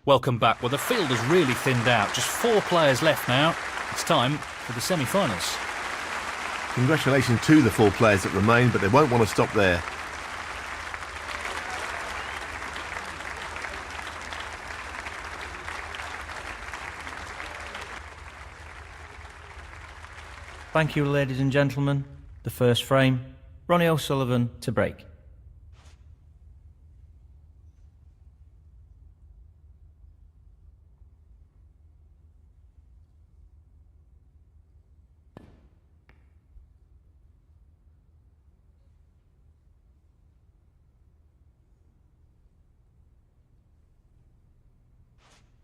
Welcome back. Well, the field has really thinned out. Just 4 players left now. It's time for the semi-finals. Congratulations to the 4 players that remain, but they won't want to stop there. Thank you, ladies and gentlemen. The first frame, Ronnie O'Sullivan to break.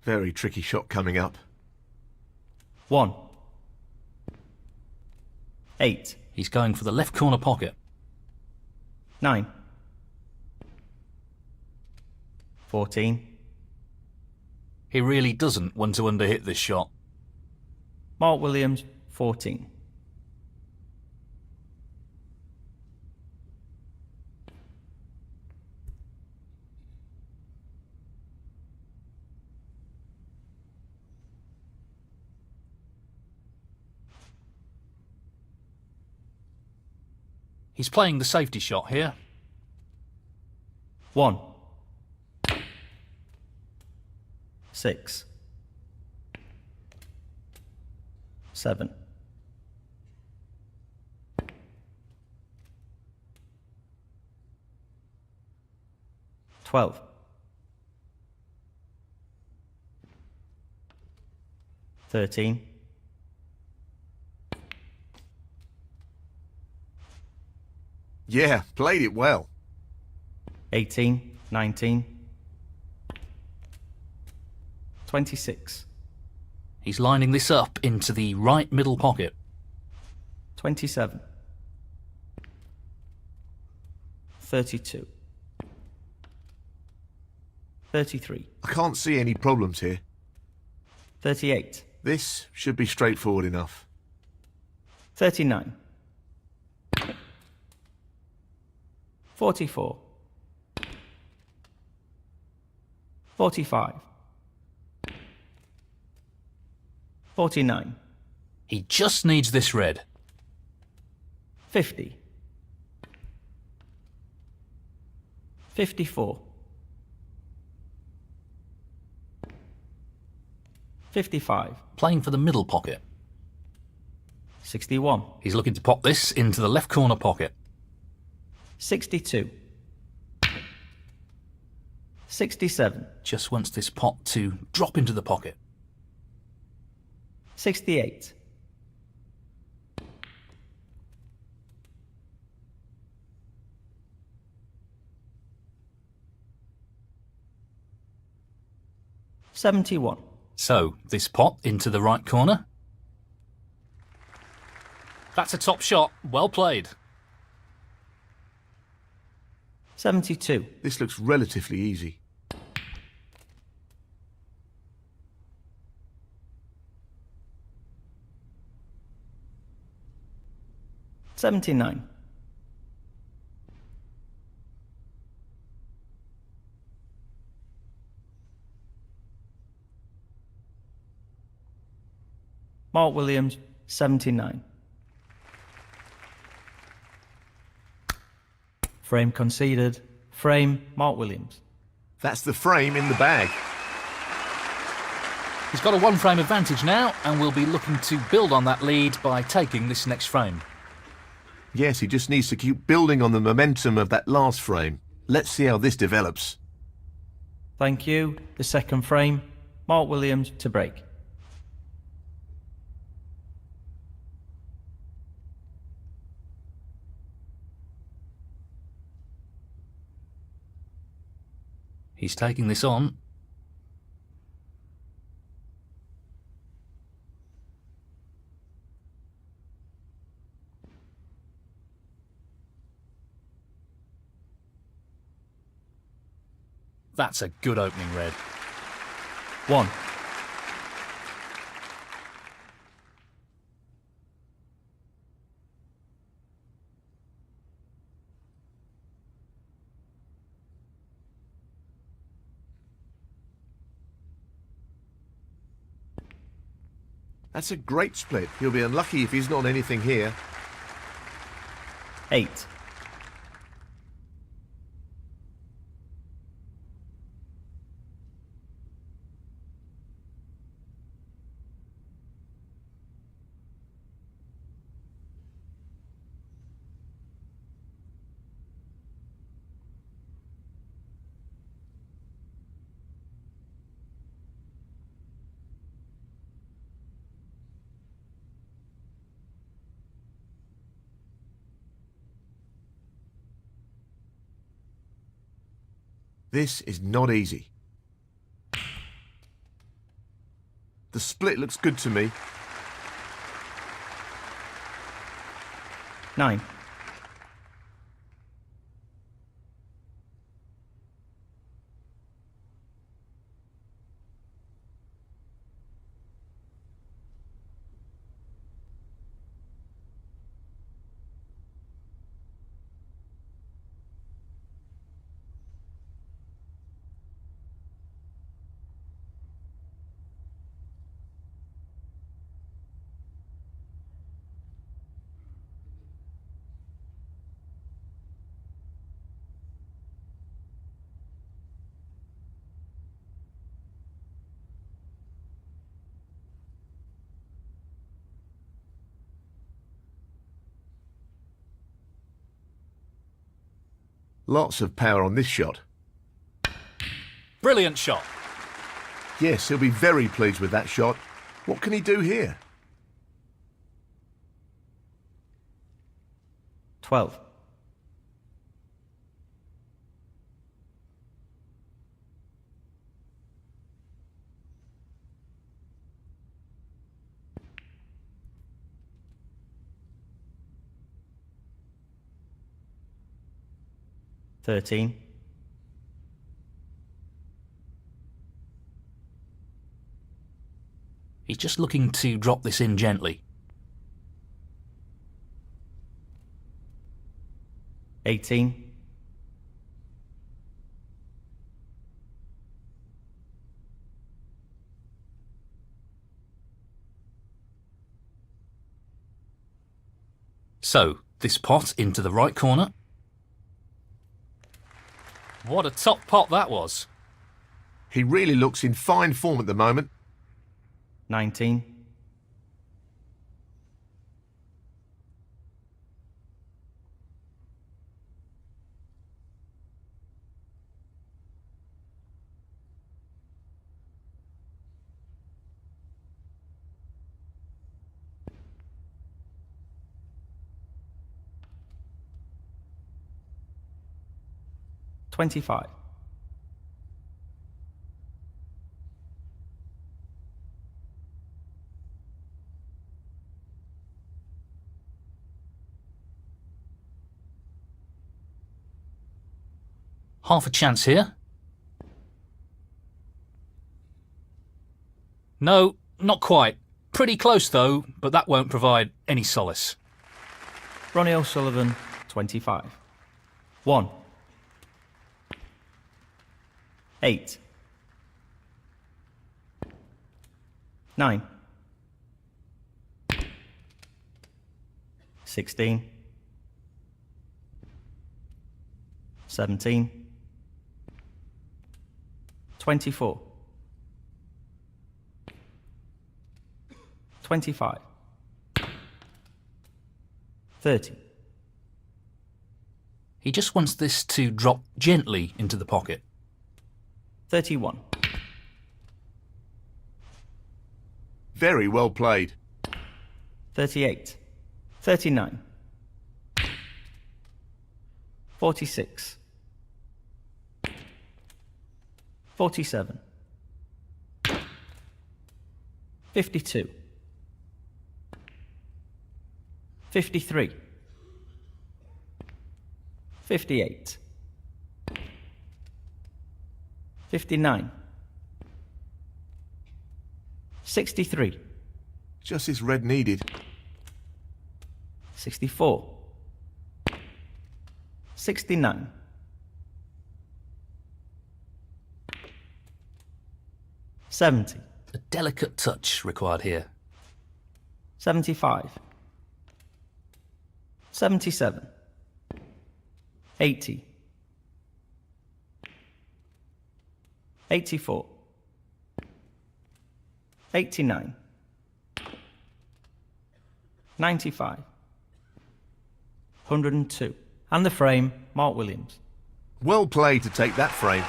Very tricky shot coming up. 1. 8. He's going for the left corner pocket. 9. 14. He really doesn't want to underhit this shot. Mark Williams, 14. He's playing the safety shot here. 1. 6. 7. 12. 13. 'Played it well. 18. 19. 26. He's lining this up into the right middle pocket. 27. 32. 33. I can't see any problems here. 38. This should be straightforward enough. 39. 44. 45. 49. He just needs this red. 50. 54. 55. Playing for the middle pocket. 61. He's looking to pop this into the left corner pocket. 62. 67. Just wants this pot to drop into the pocket. 68. 71. So, this pot into the right corner. That's a top shot. Well played. 72. This looks relatively easy. 79. 79. Frame conceded. Frame, Mark Williams. That's the frame in the bag. He's got a 1-frame advantage now, and will be looking to build on that lead by taking this next frame. Yes, he just needs to keep building on the momentum of that last frame. Let's see how this develops. Thank you. The second frame, Mark Williams to break. He's taking this on. That's a good opening red. 1. That's a great split. He'll be unlucky if he's not anything here. 8. This is not easy. The split looks good to me. 9. Lots of power on this shot. Brilliant shot. Yes, he'll be very pleased with that shot. What can he do here? 12. 13. 'He's just looking to drop this in gently. 18. 'So, this pot into the right corner. What a top pot that was. He really looks in fine form at the moment. 19. 25. 'Half a chance here. No, not quite. Pretty close though, but that won't provide any solace. Ronnie O'Sullivan, 25. 1. 8. 9. 16. 17. 24. 25. 30. He just wants this to drop gently into the pocket. 31. Very well played. 38. 39. 46. 47. 52. 53. 58. 59. 63. Just this red needed. 64. 69. 70. A delicate touch required here. 75, 77, 80, 84, 89, 95, 102. And the frame, Mark Williams. Well played to take that frame.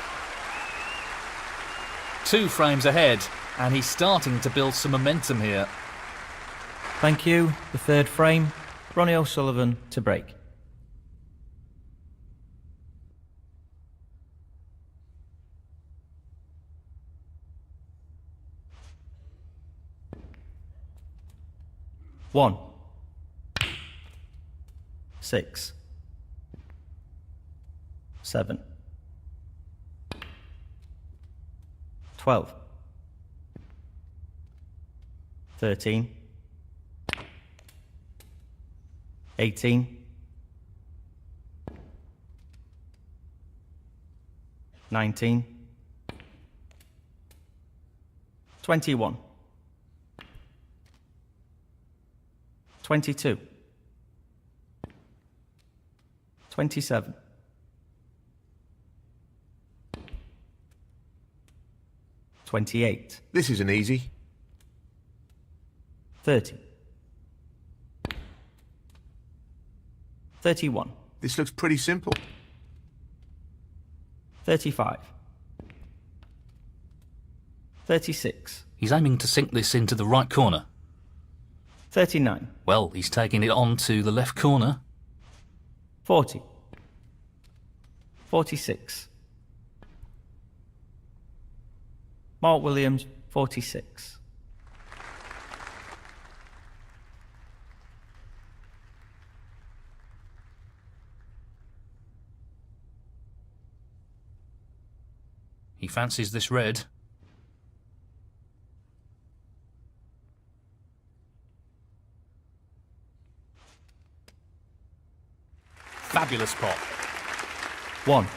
2 frames ahead, and he's starting to build some momentum here. Thank you. The third frame, Ronnie O'Sullivan to break. One, 6, 7, 12, 13, 18, 19, 21, 22, 27, 28, This isn't easy. 30, 31, This looks pretty simple. 35, 36, He's aiming to sink this into the right corner. 39, Well, he's taking it on to the left corner. 40, 46, Mark Williams, 46. He fancies this red. Fabulous pot. 1,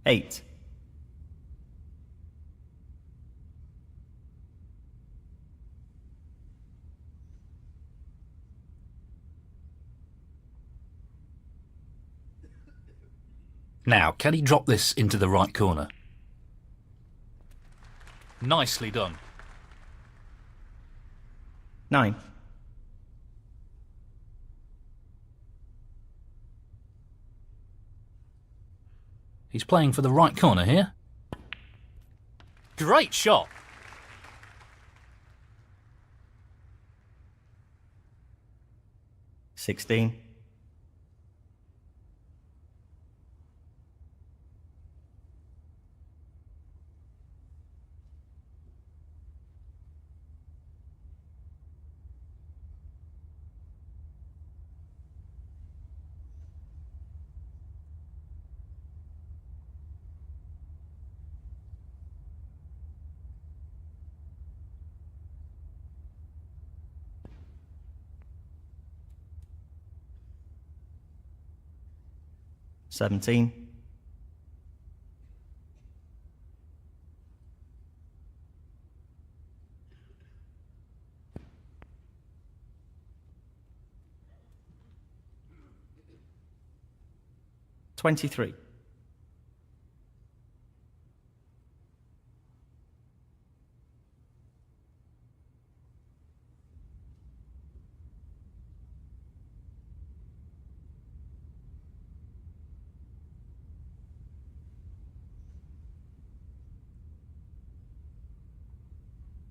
8, 'Now, can he drop this into the right corner? Nicely done. 9, He's playing for the right corner here. Great shot. 16, 17, 23,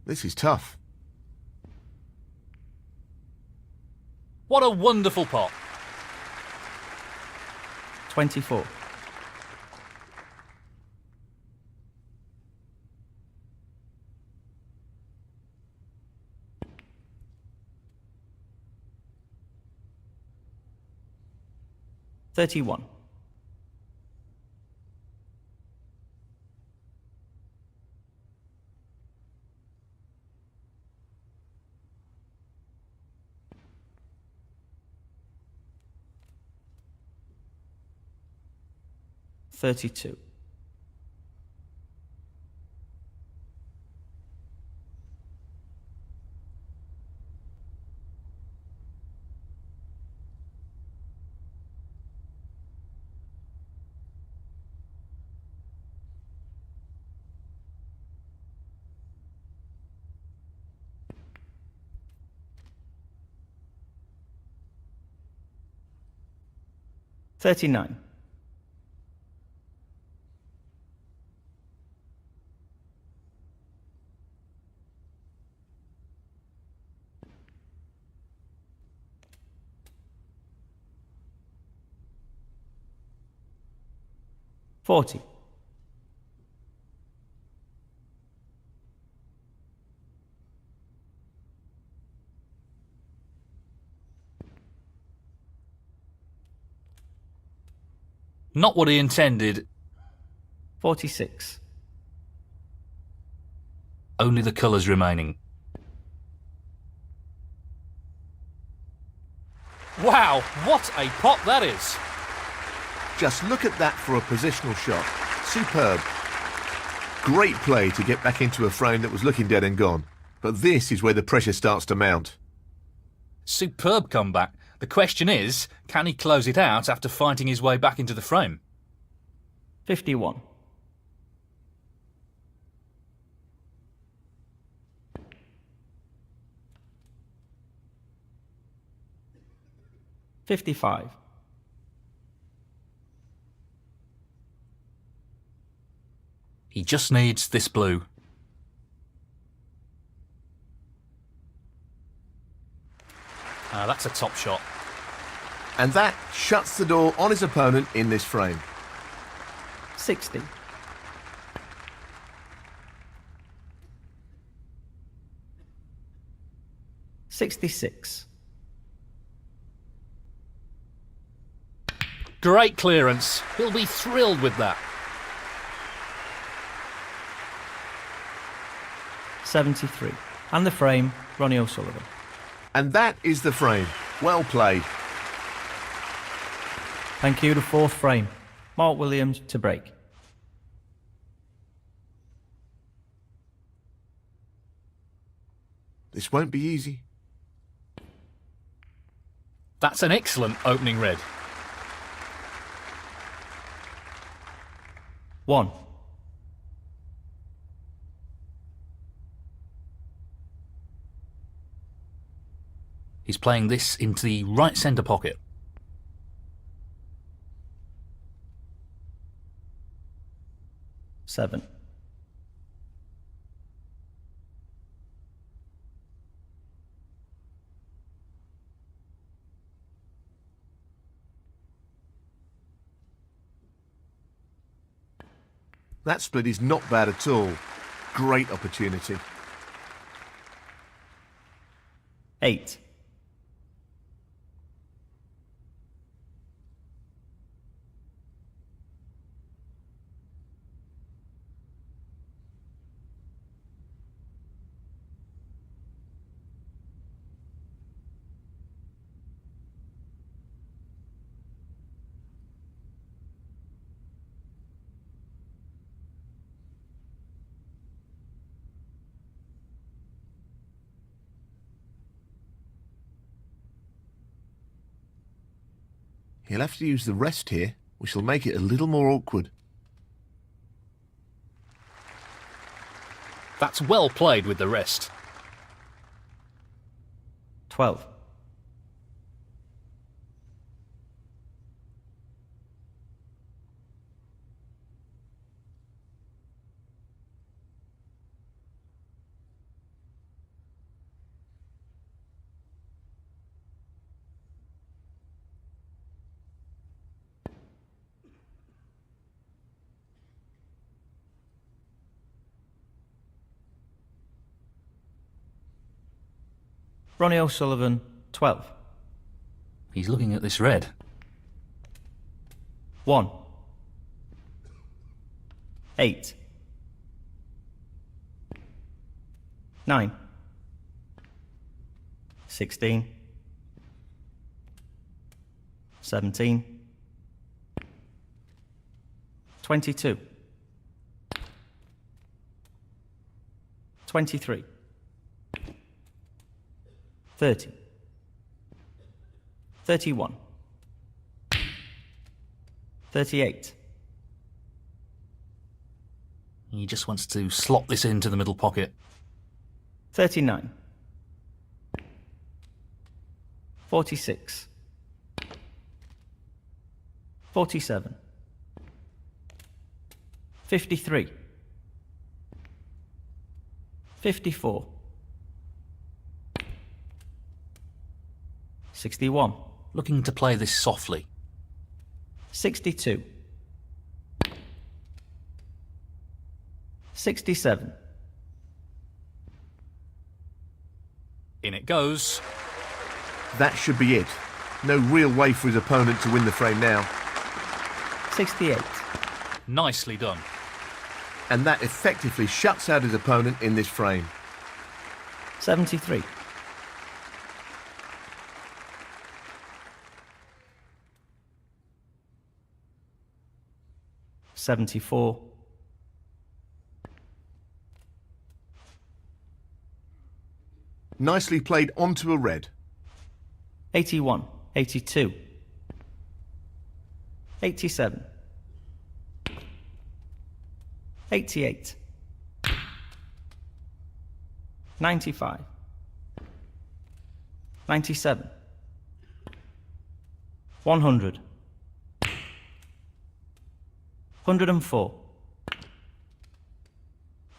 This is tough. What a wonderful pot. 24, 31, 32, 32. $39. $40. Not what he intended. 46. Only the colours remaining. Wow, what a pop that is! Just look at that for a positional shot. Superb. Great play to get back into a frame that was looking dead and gone. But this is where the pressure starts to mount. Superb comeback. The question is, can he close it out after fighting his way back into the frame? 51. $55. He just needs this blue. That's a top shot. And that shuts the door on his opponent in this frame. 60. $66. Great clearance. He'll be thrilled with that. 73. And the frame, Ronnie O'Sullivan. And that is the frame. Well played. Thank you, the fourth frame. Mark Williams to break. This won't be easy. That's an excellent opening red. 1. He's playing this into the right centre pocket. 7. That split is not bad at all. Great opportunity. 8. He'll have to use the rest here, which will make it a little more awkward. That's well played with the rest. 12. Ronnie O'Sullivan, 12. He's looking at this red. 1. 8. 9. 16. 17. 22, 23, 30, 31, 38. He just wants to slot this into the middle pocket. 39, 46, 47, 53, 54, 61, Looking to play this softly. 62, 67, In it goes. That should be it. No real way for his opponent to win the frame now. 68, Nicely done. And that effectively shuts out his opponent in this frame. 73, 74, 'Nicely played onto a red. 81, 82, 87, 88, 95, 97, 100, 104,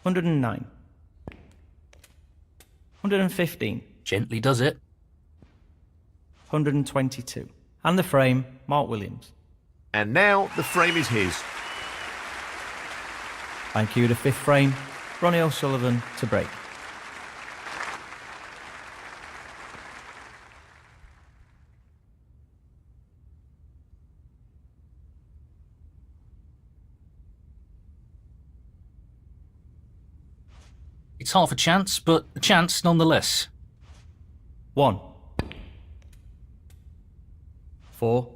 109, 115, Gently does it. 122. And the frame, Mark Williams. And now the frame is his. Thank you, the fifth frame, Ronnie O'Sullivan to break. It's half a chance, but a chance nonetheless. 1, 4,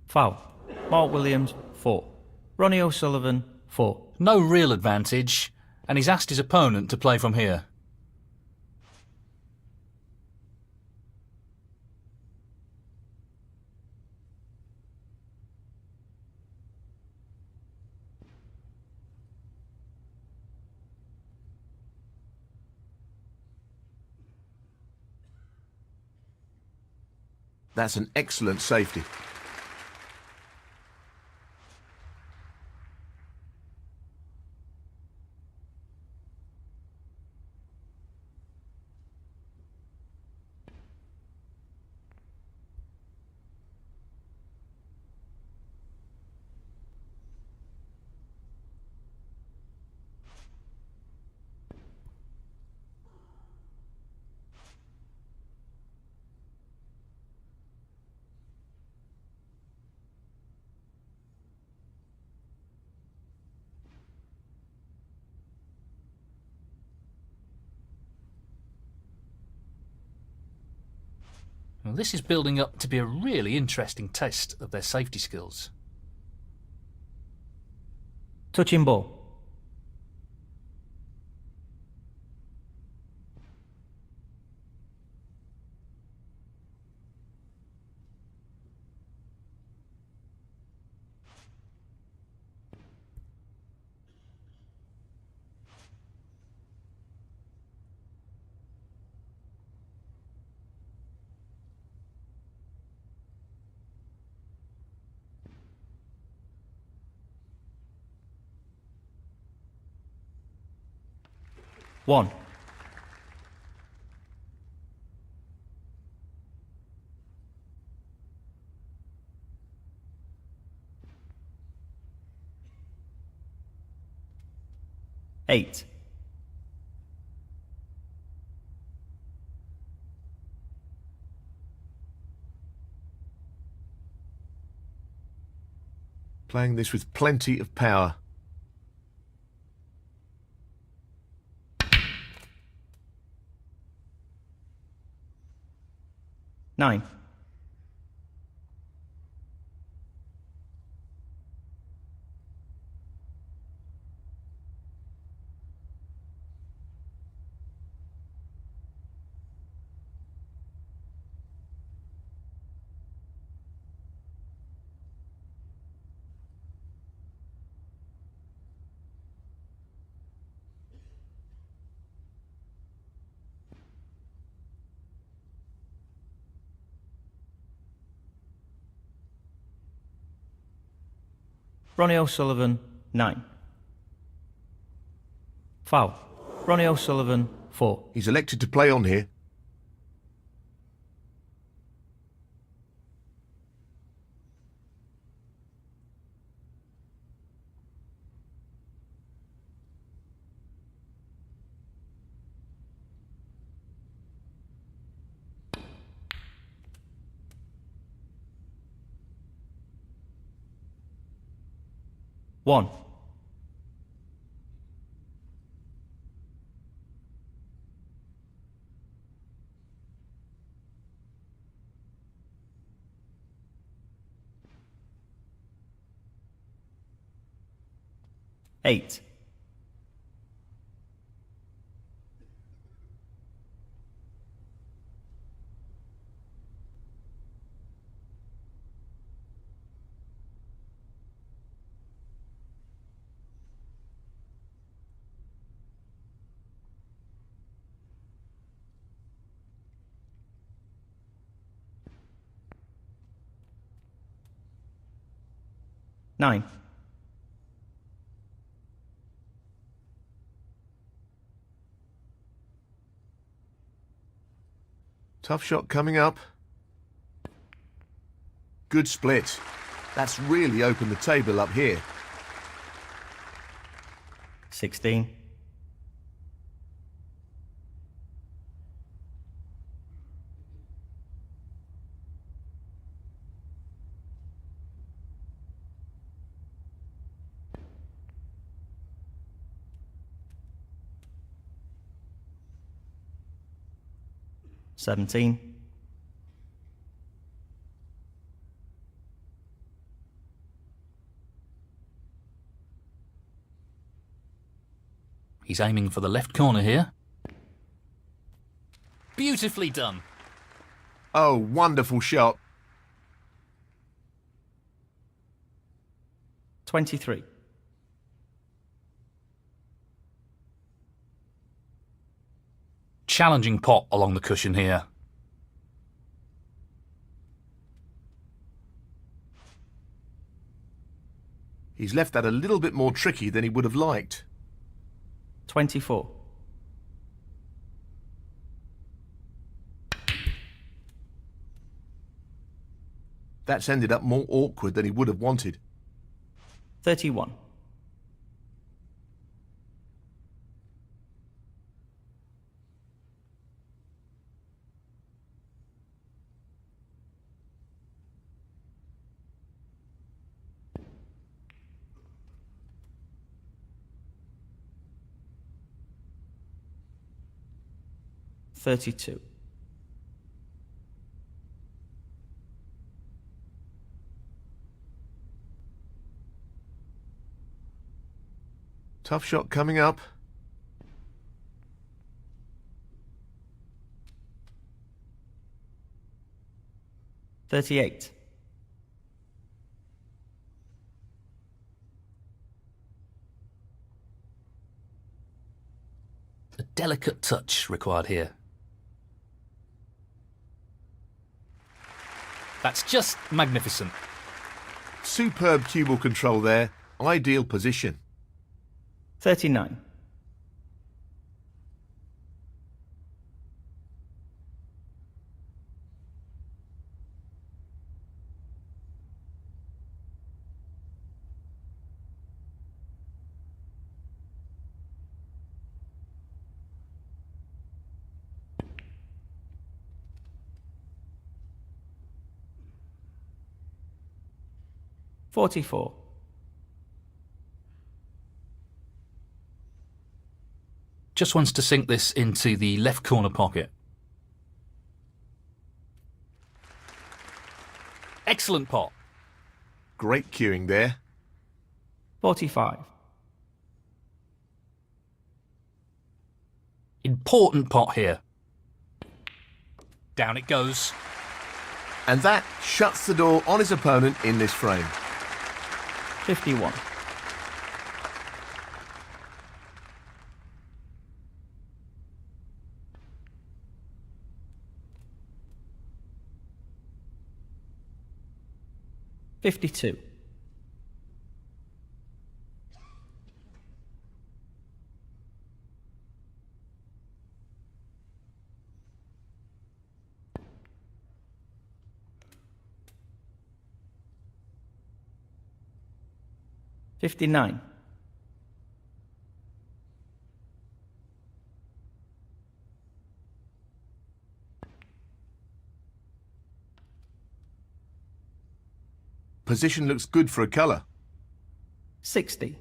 foul. Mark Williams, 4. Ronnie O'Sullivan, 4. No real advantage, and he's asked his opponent to play from here. That's an excellent safety. Well, this is building up to be a really interesting test of their safety skills. Touching ball. One. Eight. Playing this with plenty of power. 9. Ronnie O'Sullivan, 9. Foul. Ronnie O'Sullivan, 4. He's elected to play on here. One. Eight. Nine. Tough shot coming up. Good split. That's really opened the table up here. 16. Seventeen. He's aiming for the left corner here. Beautifully done. Oh, wonderful shot. 23. Challenging pot along the cushion here. He's left that a little bit more tricky than he would have liked. 24. That's ended up more awkward than he would have wanted. 31. $32. Tough shot coming up. $38. A delicate touch required here. That's just magnificent. Superb cue ball control there. Ideal position. 39. $44. Just wants to sink this into the left corner pocket. Excellent pot. Great cueing there. 45. Important pot here. Down it goes. And that shuts the door on his opponent in this frame. 51. $52. 59. Position looks good for a colour. 60.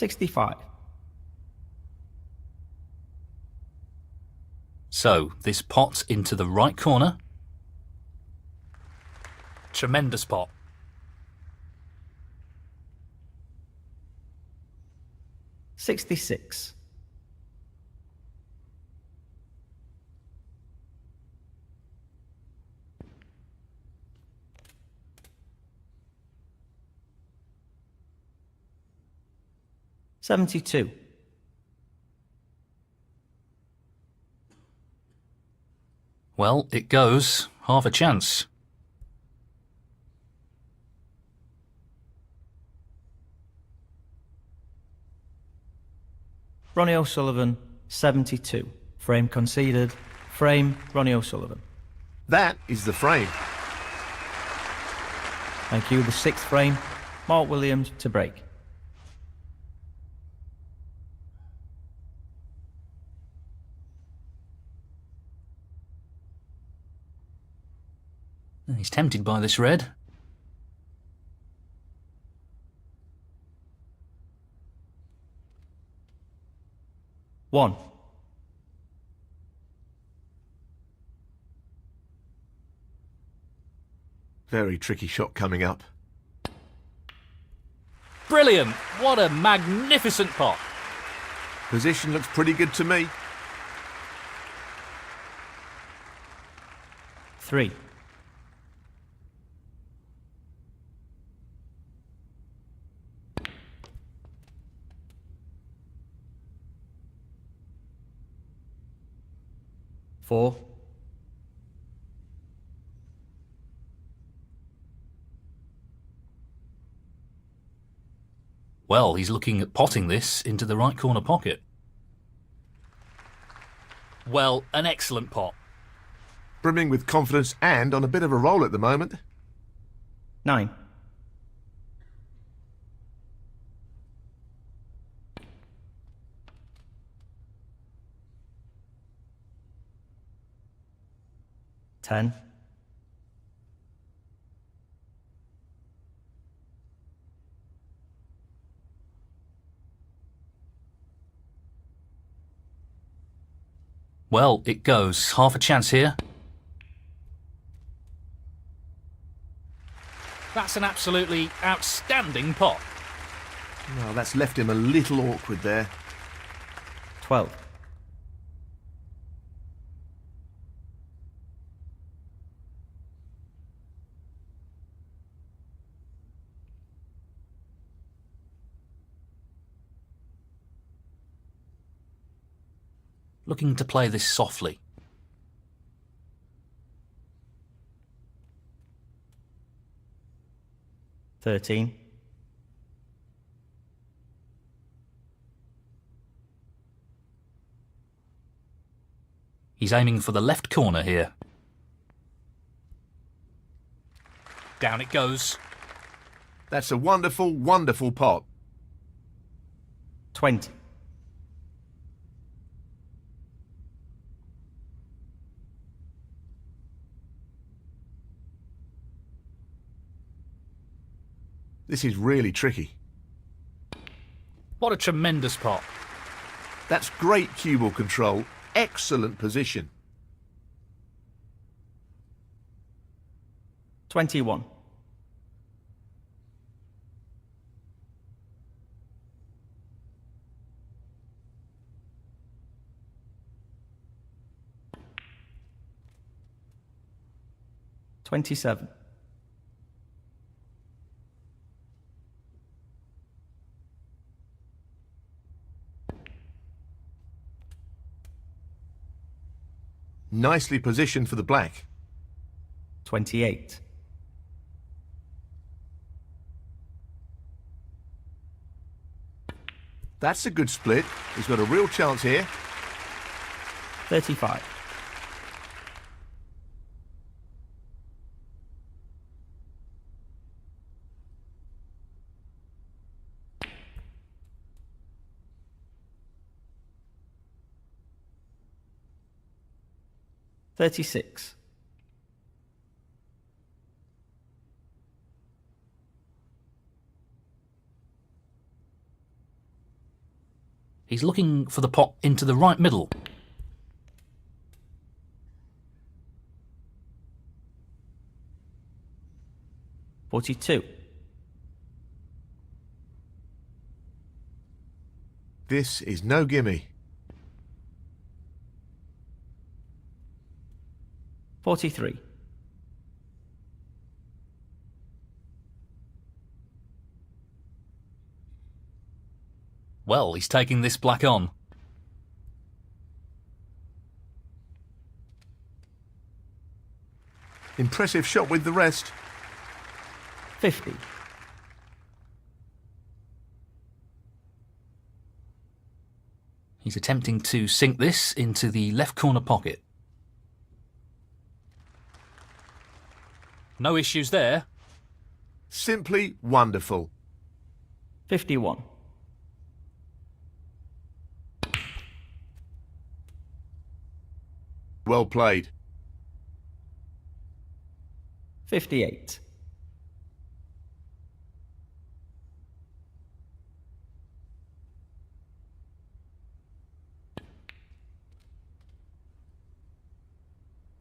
65. So, this pot's into the right corner. Tremendous pot. 66. 72. Well, it goes. Half a chance. Ronnie O'Sullivan, 72. Frame conceded. Frame, Ronnie O'Sullivan. That is the frame. Thank you. The sixth frame, Mark Williams to break. He's tempted by this red. One. Very tricky shot coming up. Brilliant! What a magnificent pot. Position looks pretty good to me. 3. Four. Well, he's looking at potting this into the right corner pocket. Well, an excellent pot. Brimming with confidence and on a bit of a roll at the moment. 9. Ten. Well, it goes. Half a chance here. That's an absolutely outstanding pot. Well, that's left him a little awkward there. 12. Looking to play this softly. $13. He's aiming for the left corner here. Down it goes. That's a wonderful, wonderful pot. 20. This is really tricky. What a tremendous pot. That's great cue ball control. Excellent position. 21. $27. Nicely positioned for the black. 28. That's a good split. He's got a real chance here. 35. $36. He's looking for the pot into the right middle. $42. This is no gimme. $43. Well, he's taking this black on. Impressive shot with the rest. 50. He's attempting to sink this into the left corner pocket. No issues there. Simply wonderful. 51. Well played. 58.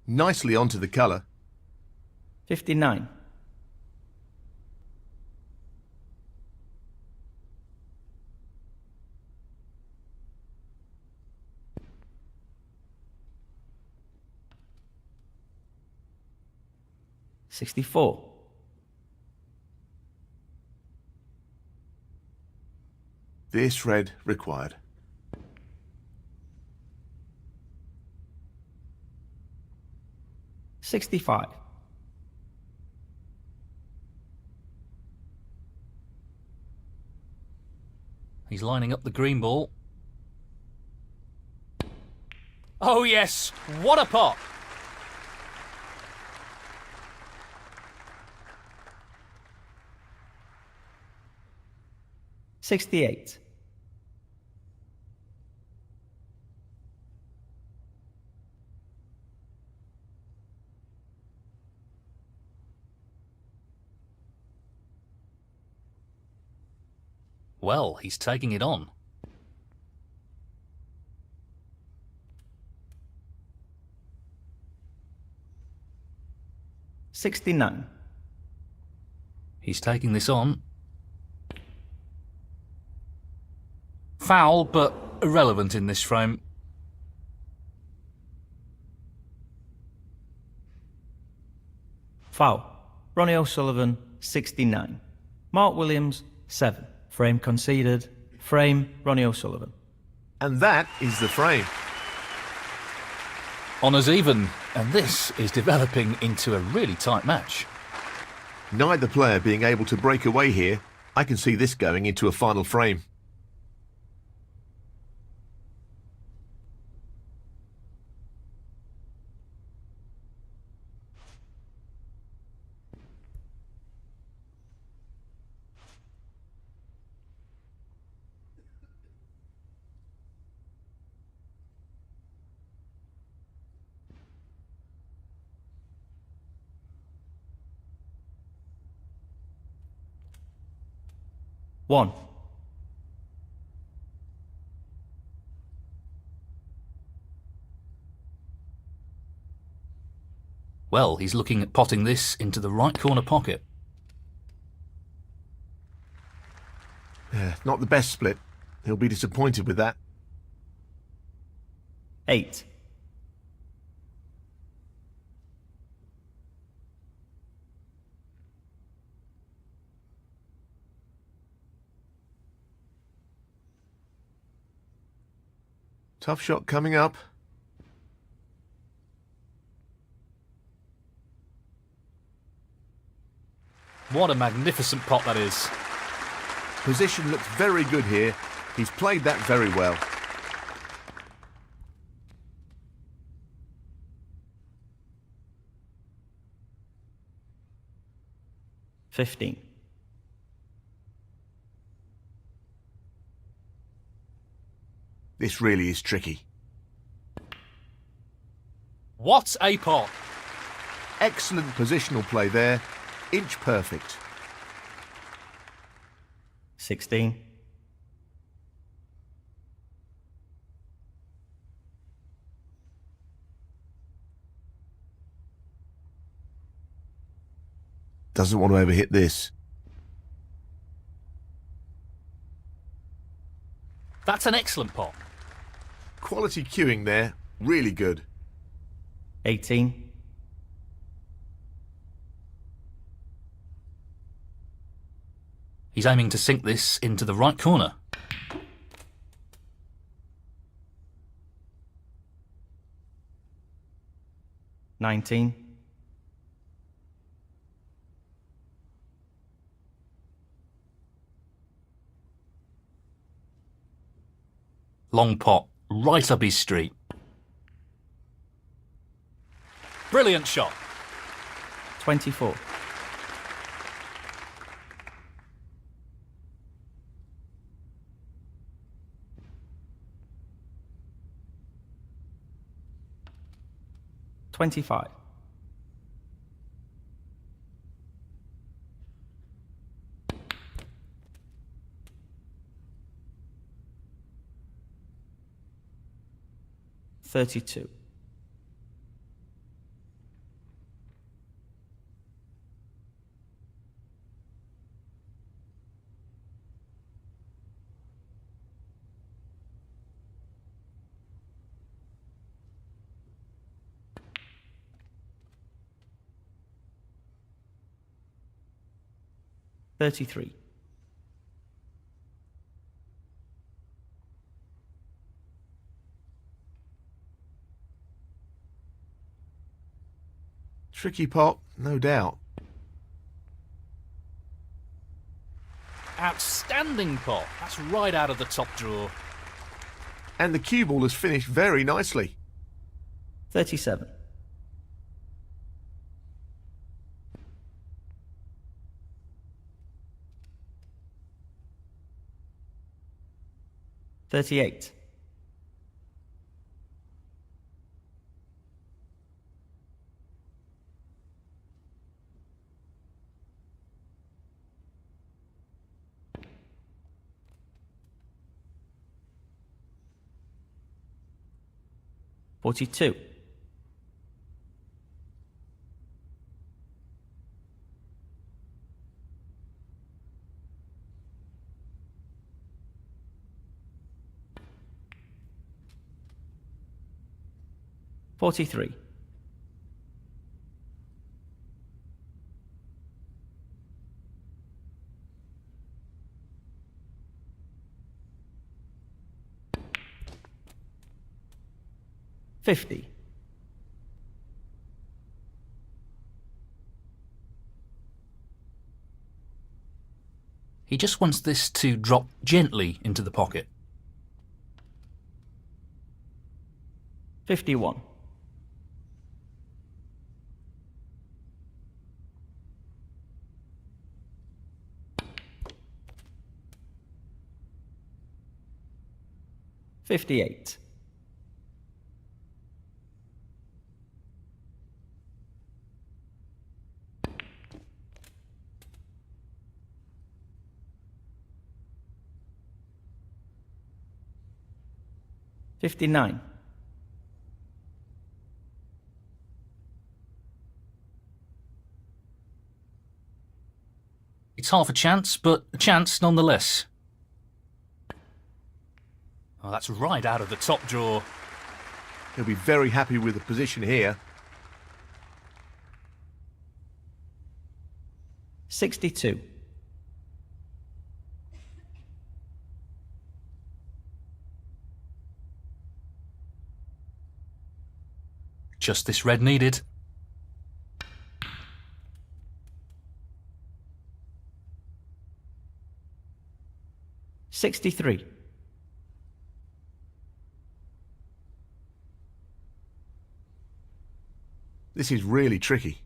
Nicely onto the colour. 59. $64. This red required. $65. He's lining up the green ball. Oh yes, what a pot! $68. Well, he's taking it on. $69. He's taking this on. Foul, but irrelevant in this frame. Foul. Ronnie O'Sullivan, 69. Mark Williams, 7. Frame conceded. Frame, Ronnie O'Sullivan. And that is the frame. Honours even, and this is developing into a really tight match. Neither player being able to break away here. I can see this going into a final frame. One. Well, he's looking at potting this into the right corner pocket. Not the best split. He'll be disappointed with that. 8. Tough shot coming up. What a magnificent pot that is. Position looks very good here. He's played that very well. 15. This really is tricky. What a pot! Excellent positional play there. Inch perfect. 16. Doesn't want to overhit this. That's an excellent pot. Quality cueing there. Really good. 18. He's aiming to sink this into the right corner. $19. Long pot, right up his street. Brilliant shot. 24. $25. $32. $33. Tricky pot, no doubt. Outstanding pot. That's right out of the top drawer. And the cue ball has finished very nicely. 37. $38. $42. $43. $50. He just wants this to drop gently into the pocket. 51. $58. $59. It's half a chance, but a chance nonetheless. Oh, that's right out of the top drawer. He'll be very happy with the position here. 62. Just this red needed. $63. This is really tricky.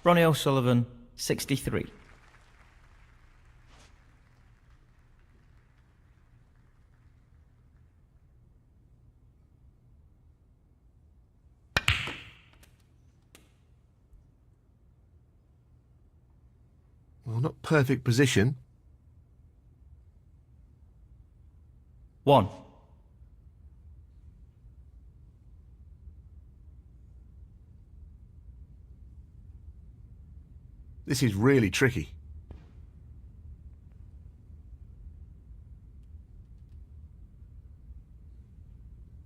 Ronnie O'Sullivan, 63. Well, not perfect position. 1. This is really tricky.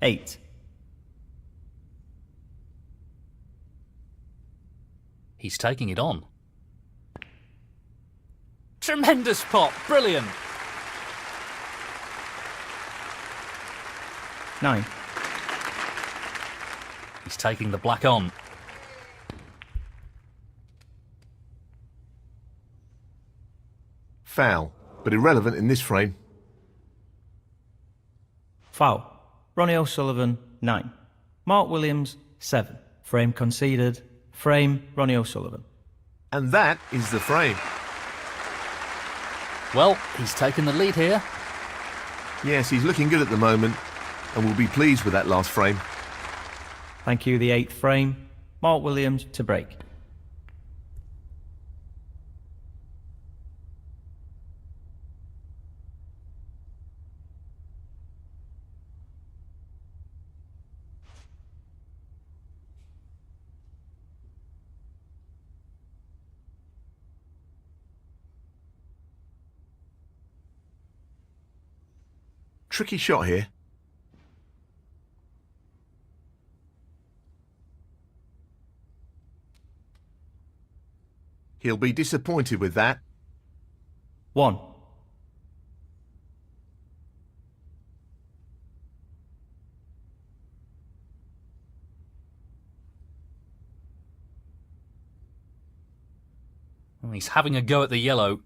Eight. He's taking it on. Tremendous pot, brilliant. 9. He's taking the black on. Foul, but irrelevant in this frame. Foul. Ronnie O'Sullivan, 9. Mark Williams, 7. Frame conceded. Frame, Ronnie O'Sullivan. And that is the frame. Well, he's taken the lead here. Yes, he's looking good at the moment, and will be pleased with that last frame. Thank you, the 8th frame. Mark Williams to break. Tricky shot here. He'll be disappointed with that. 1. Oh, he's having a go at the yellow.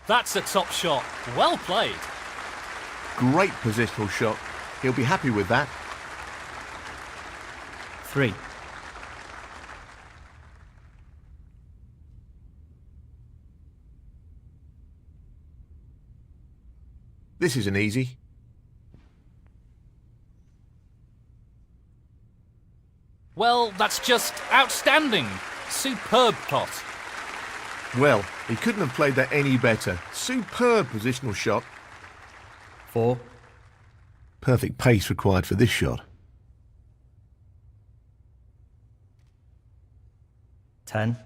That's a top shot. Well played. Great positional shot. He'll be happy with that. 3. This isn't easy. Well, that's just outstanding. Superb pot. Well, he couldn't have played that any better. Superb positional shot. 4. Perfect pace required for this shot. 10.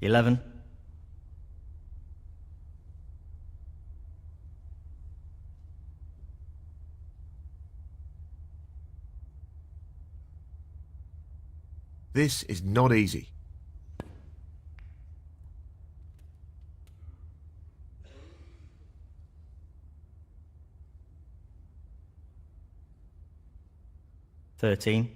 $11. This is not easy. $13.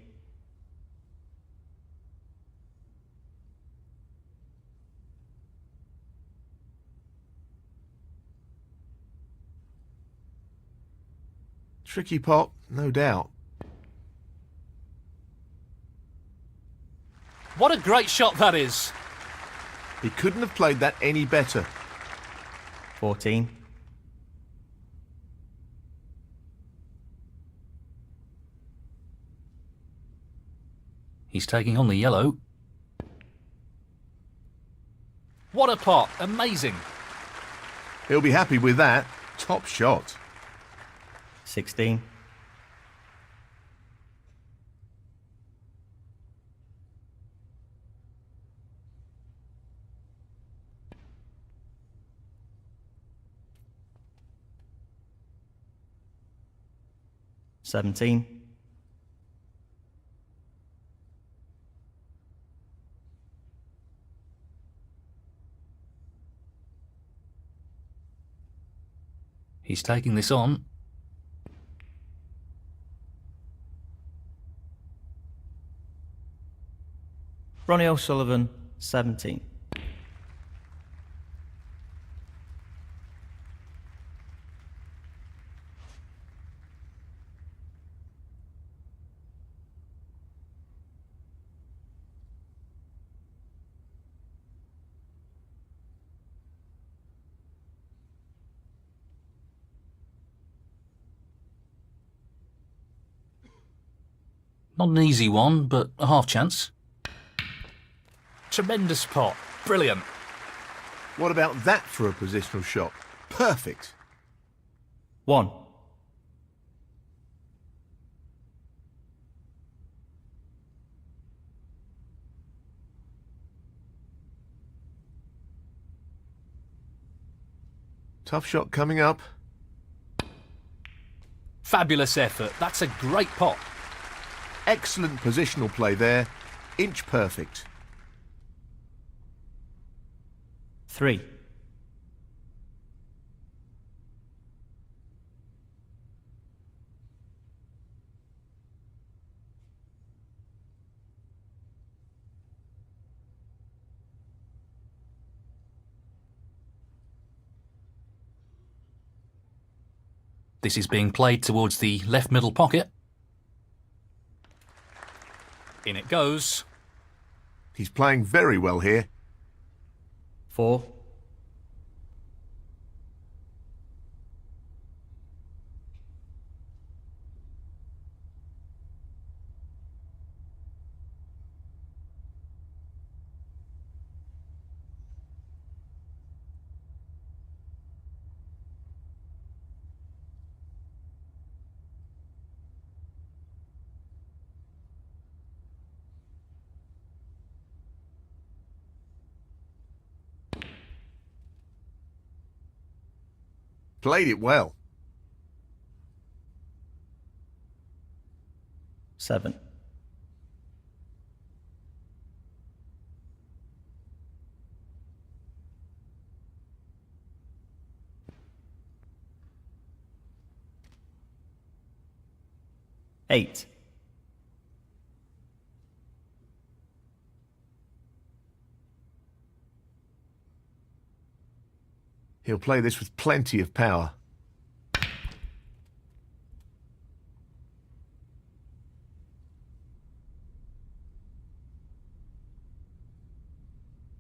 Tricky pot, no doubt. What a great shot that is. He couldn't have played that any better. 14. He's taking on the yellow. What a pot. Amazing. He'll be happy with that. Top shot. 16. $17. He's taking this on. Ronnie O'Sullivan, 17. Not an easy one, but a half chance. Tremendous pot. Brilliant. What about that for a positional shot? Perfect. 1. Tough shot coming up. Fabulous effort. That's a great pot. Excellent positional play there. Inch perfect. 3. This is being played towards the left middle pocket. In it goes. He's playing very well here. 4. Played it well. 7. 8. He'll play this with plenty of power.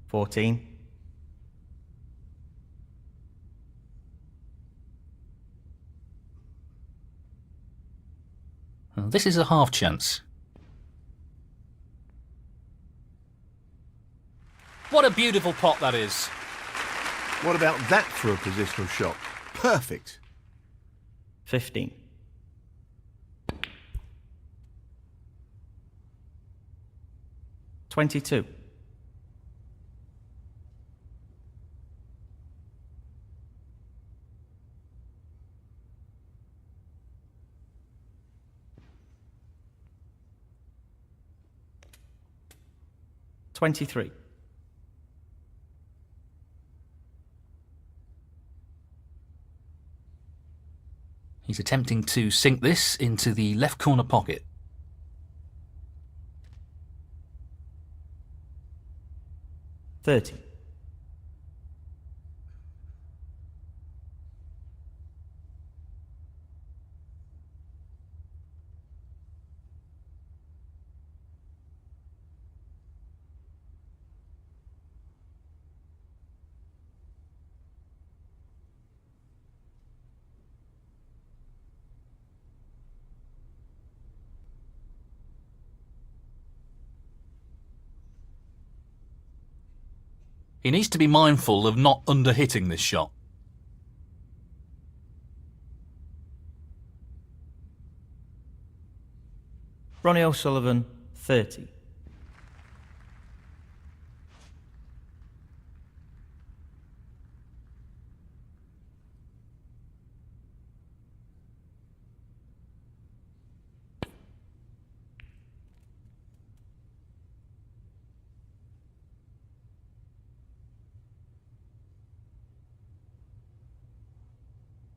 14. This is a half chance. What a beautiful pot that is. What about that for a positional shot? Perfect. 15. 22. 23. He's attempting to sink this into the left corner pocket. 30. He needs to be mindful of not under-hitting this shot. Ronnie O'Sullivan, 30.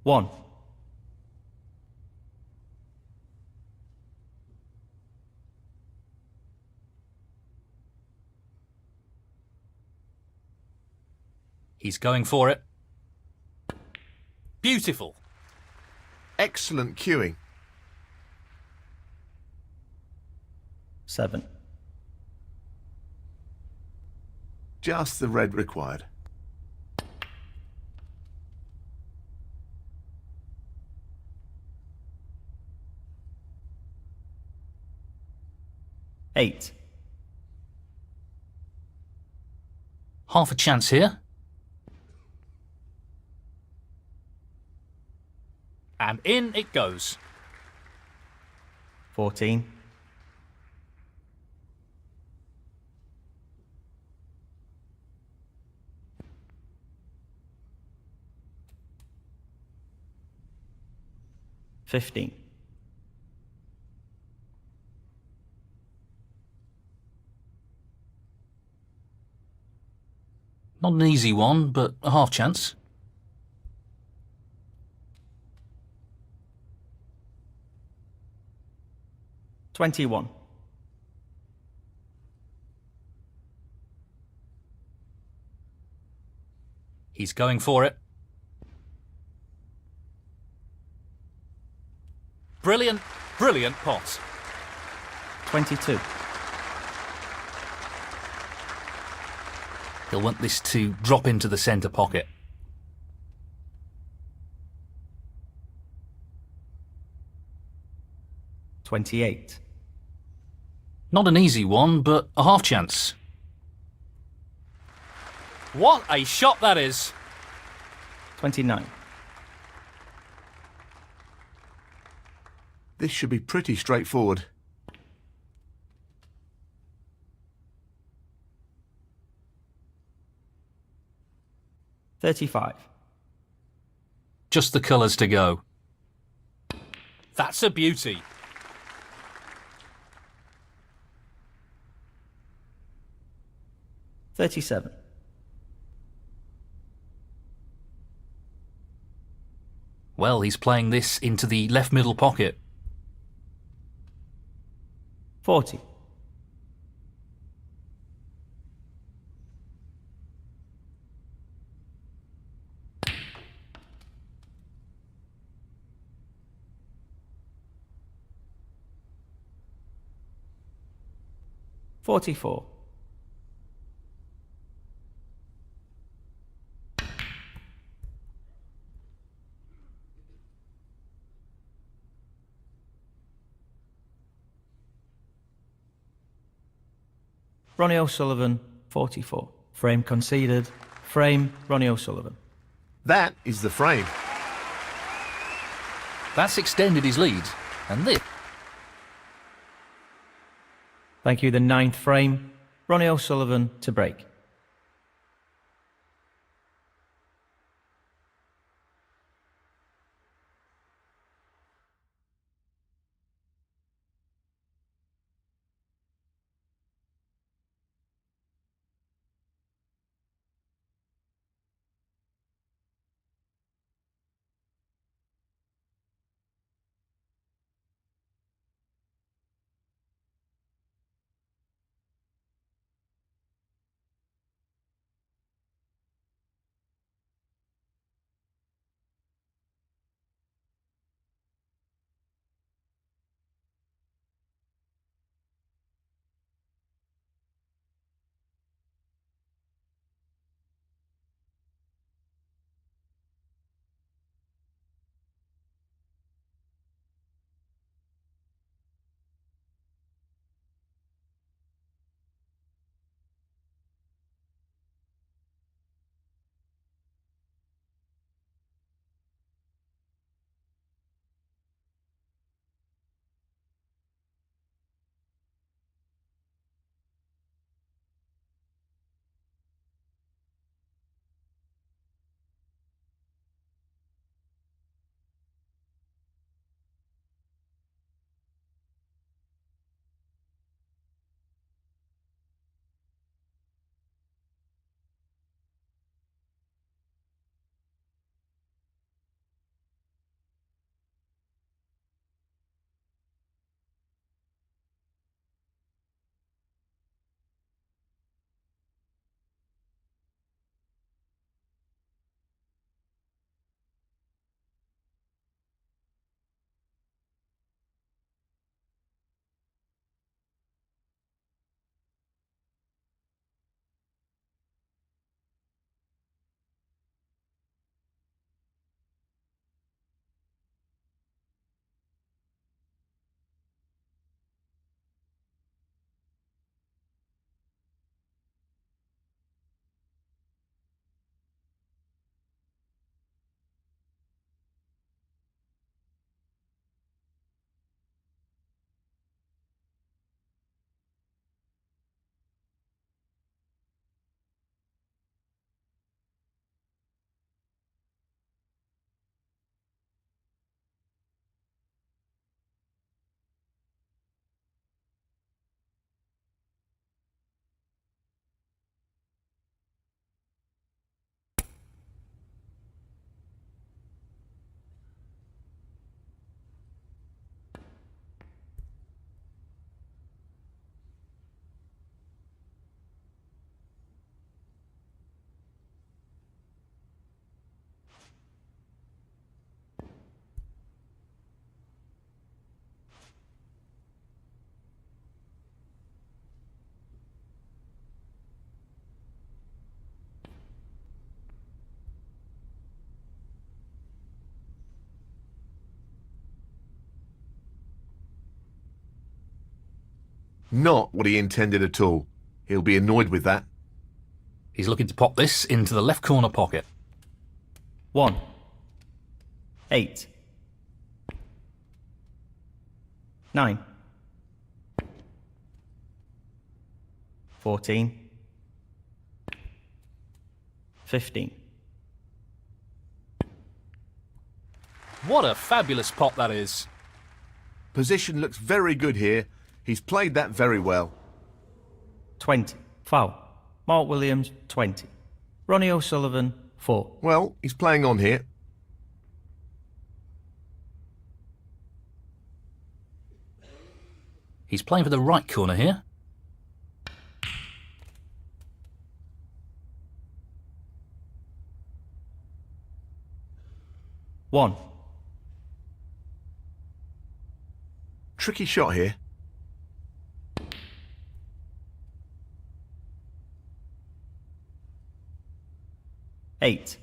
One. He's going for it. Beautiful. Excellent cueing. 7. Just the red required. 8. Half a chance here. And in it goes. 14. 15. Not an easy one, but a half chance. 21. He's going for it. Brilliant, brilliant pot. 22. He'll want this to drop into the centre pocket. 28. Not an easy one, but a half chance. What a shot that is! 29. This should be pretty straightforward. 35. Just the colours to go. That's a beauty. 37. Well, he's playing this into the left middle pocket. 40. 44. 'Ronnie O'Sullivan, 44. Frame conceded. Frame, Ronnie O'Sullivan. That is the frame. That's extended his lead. And this... Thank you, the 9th frame. Ronnie O'Sullivan to break. Not what he intended at all. He'll be annoyed with that. He's looking to pop this into the left corner pocket. 1, 8, 9, 14, 15. What a fabulous pop that is. Position looks very good here. He's played that very well. 20. Foul. Mark Williams, 20. Ronnie O'Sullivan, 4. Well, he's playing on here. He's playing for the right corner here. One. Tricky shot here. Eight.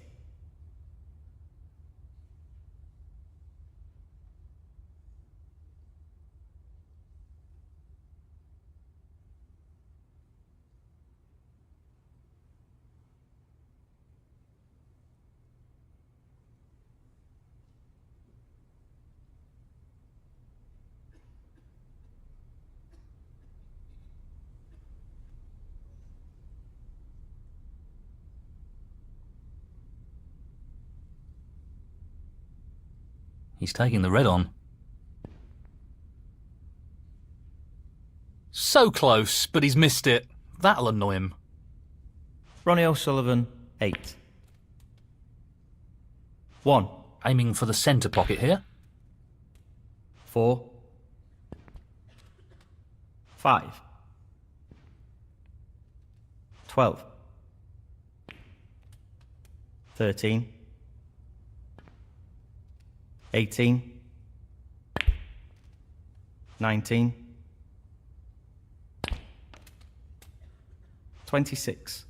He's taking the red on. So close, but he's missed it. That'll annoy him. Ronnie O'Sullivan, 8. 1. Aiming for the centre pocket here. 4. 5. 12. 13. 18. 19. 26.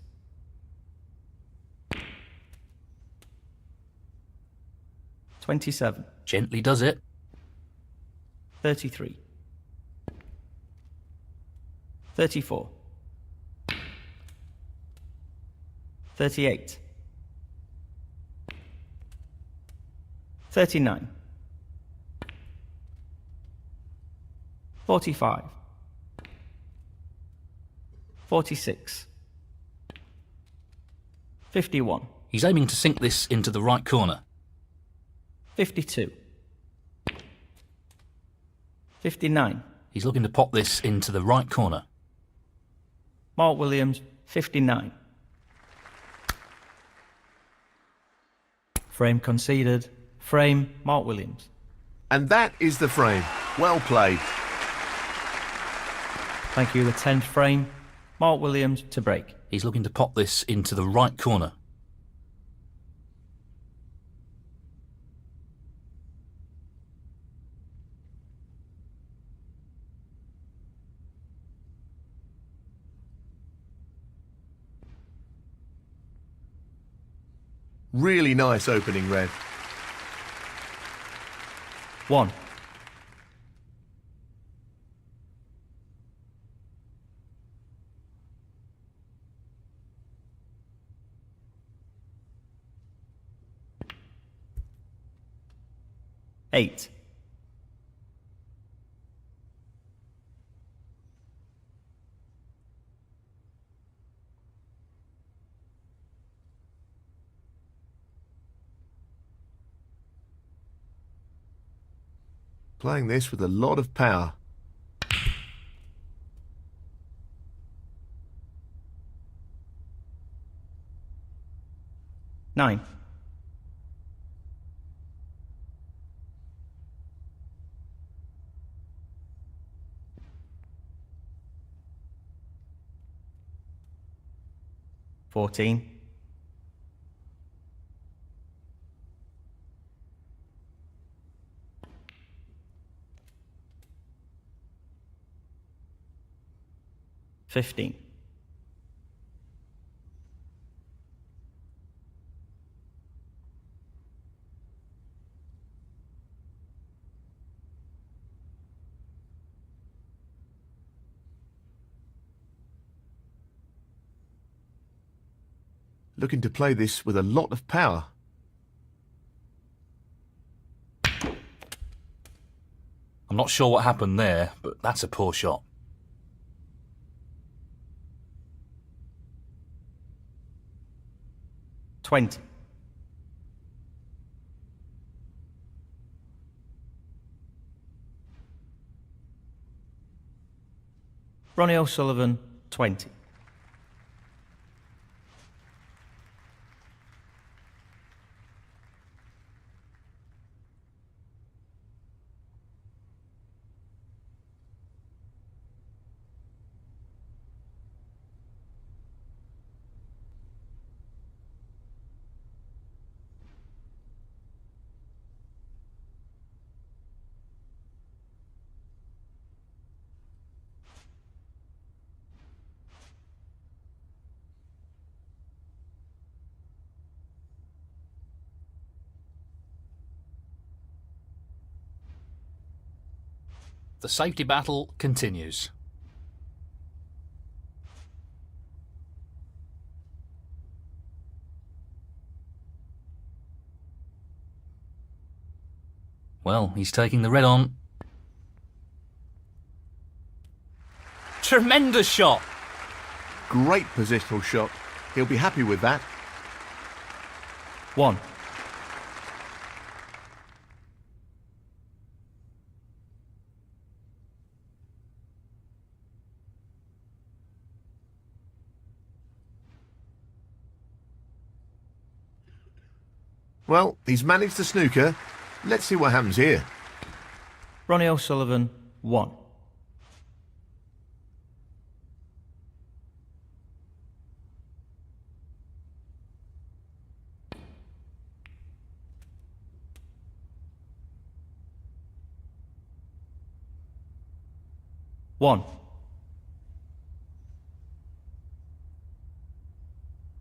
27. Gently does it. 33. 34. 38. 39. 45. 46. 51. He's aiming to sink this into the right corner. 52. 59. He's looking to pop this into the right corner. Mark Williams, 59. Frame conceded. Frame, Mark Williams. And that is the frame. Well played. Thank you. The 10th frame, Mark Williams to break. He's looking to pop this into the right corner. Really nice opening red. 1. 8. 'Playing this with a lot of power. 9. 14. 15. looking to play this with a lot of power. I'm not sure what happened there, but that's a poor shot. $20. Ronnie O'Sullivan, 20. The safety battle continues. Well, he's taking the red on. Tremendous shot! Great positional shot. He'll be happy with that. 1. Well, he's managed the snooker. Let's see what happens here. Ronnie O'Sullivan, 1. One.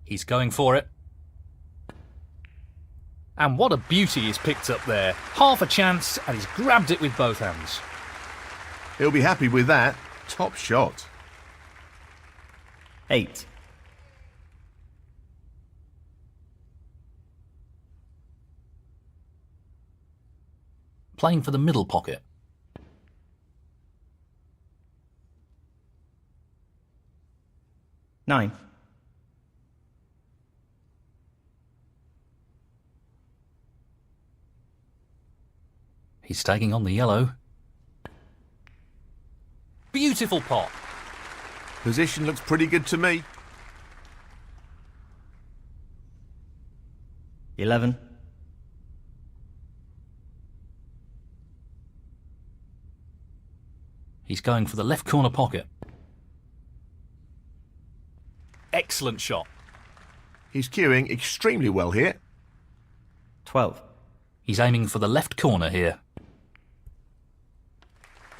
He's going for it. And what a beauty he's picked up there. Half a chance, and he's grabbed it with both hands. He'll be happy with that. Top shot. 8. Playing for the middle pocket. 9. He's taking on the yellow. Beautiful pot. Position looks pretty good to me. 11. He's going for the left corner pocket. Excellent shot. He's cueing extremely well here. 12. He's aiming for the left corner here.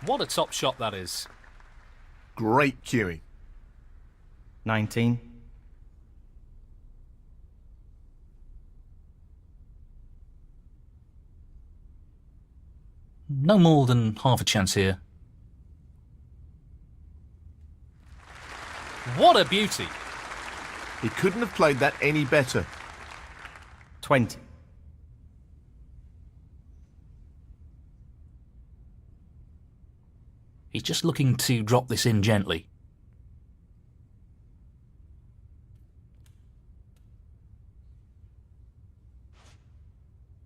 What a top shot that is. Great cueing. 19. No more than half a chance here. What a beauty. He couldn't have played that any better. 20. He's just looking to drop this in gently.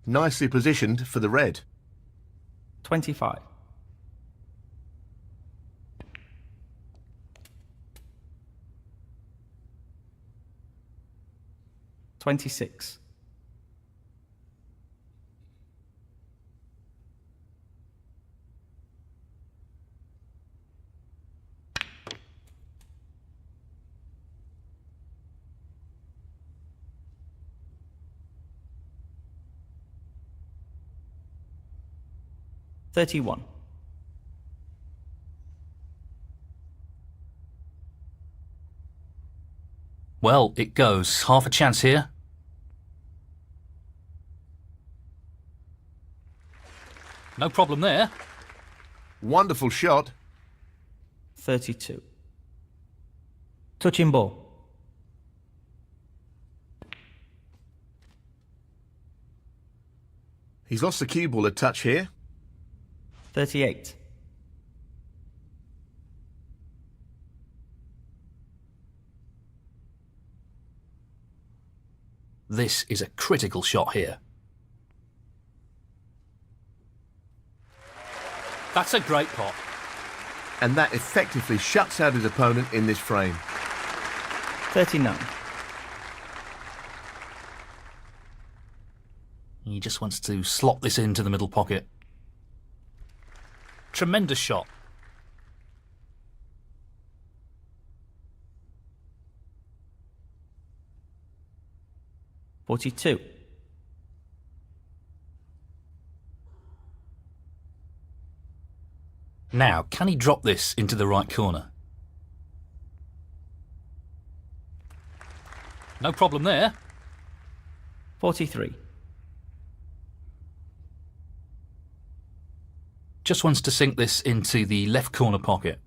Nicely positioned for the red. 25. 26. 31. Well, it goes. Half a chance here. No problem there. Wonderful shot. 32. Touching ball. He's lost the cue ball a touch here. 38. This is a critical shot here. That's a great pot. And that effectively shuts out his opponent in this frame. 39. He just wants to slot this into the middle pocket. Tremendous shot. $42. Now, can he drop this into the right corner? No problem there. 43. Just wants to sink this into the left corner pocket.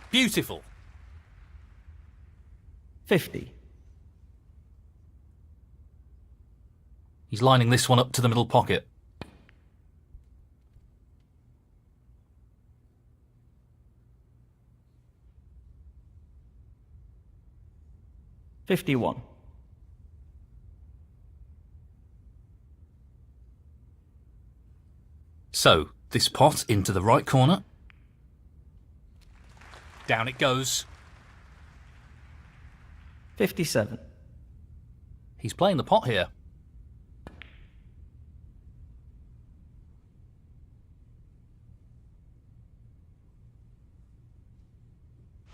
Beautiful. 50. He's lining this one up to the middle pocket. $51. So, this pot into the right corner. Down it goes. 57. He's playing the pot here.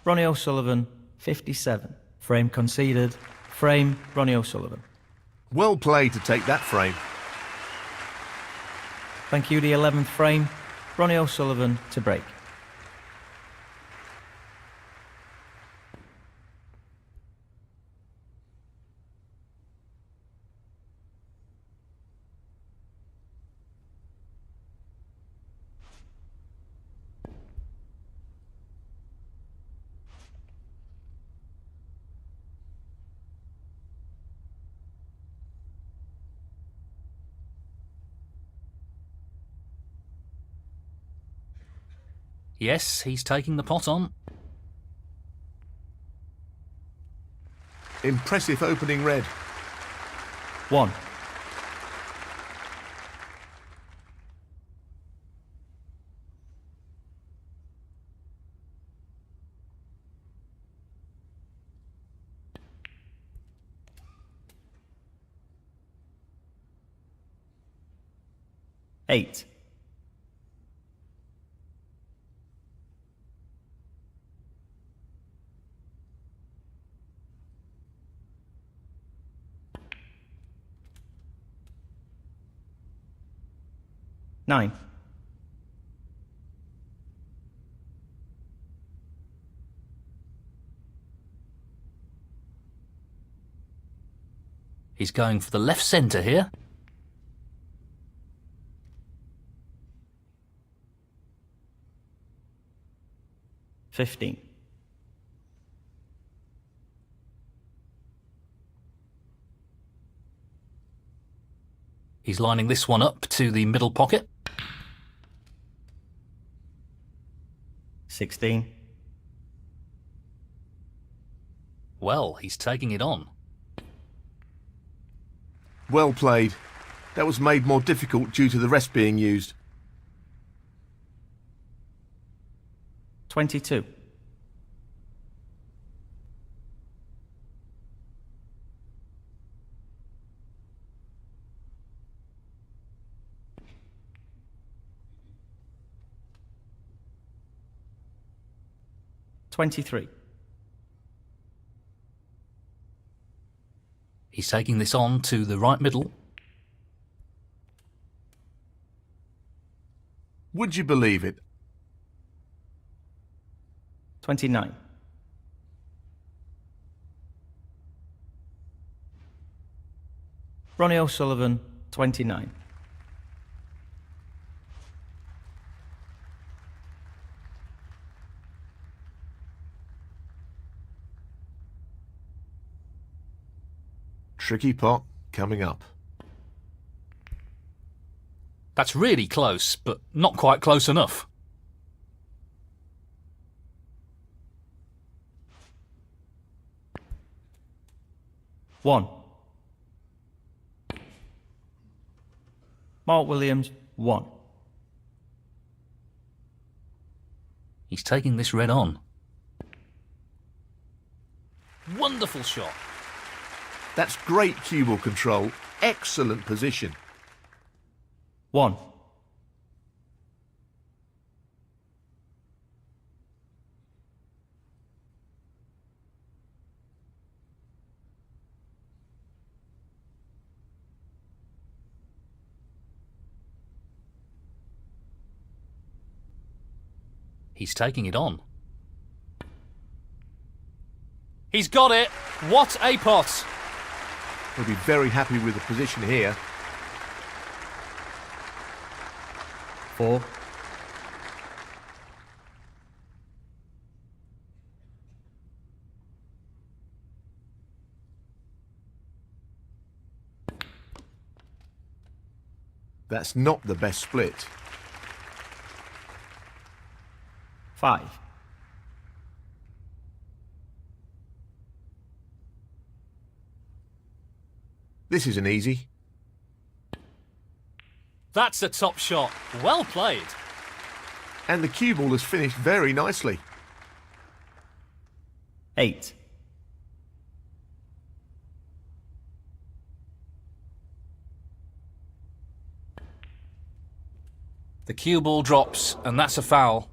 Ronnie O'Sullivan, 57. Frame conceded. Frame, Ronnie O'Sullivan. Well played to take that frame. Thank you, the 11th frame. Ronnie O'Sullivan to break. Yes, he's taking the pot on. Impressive opening red. 1. Eight. Nine. He's going for the left centre here. 15. He's lining this one up to the middle pocket. 16. Well, he's taking it on. Well played. That was made more difficult due to the rest being used. 22. $23. He's taking this on to the right middle. Would you believe it? 29. Ronnie O'Sullivan, 29. Tricky pot. coming up. That's really close, but not quite close enough. One. Mark Williams, 1. He's taking this red on. Wonderful shot. That's great cue ball control. Excellent position. 1. He's taking it on. He's got it! What a pot! He'll be very happy with the position here. 4. That's not the best split. 5. This isn't easy. That's a top shot. Well played. And the cue ball has finished very nicely. 8. The cue ball drops, and that's a foul.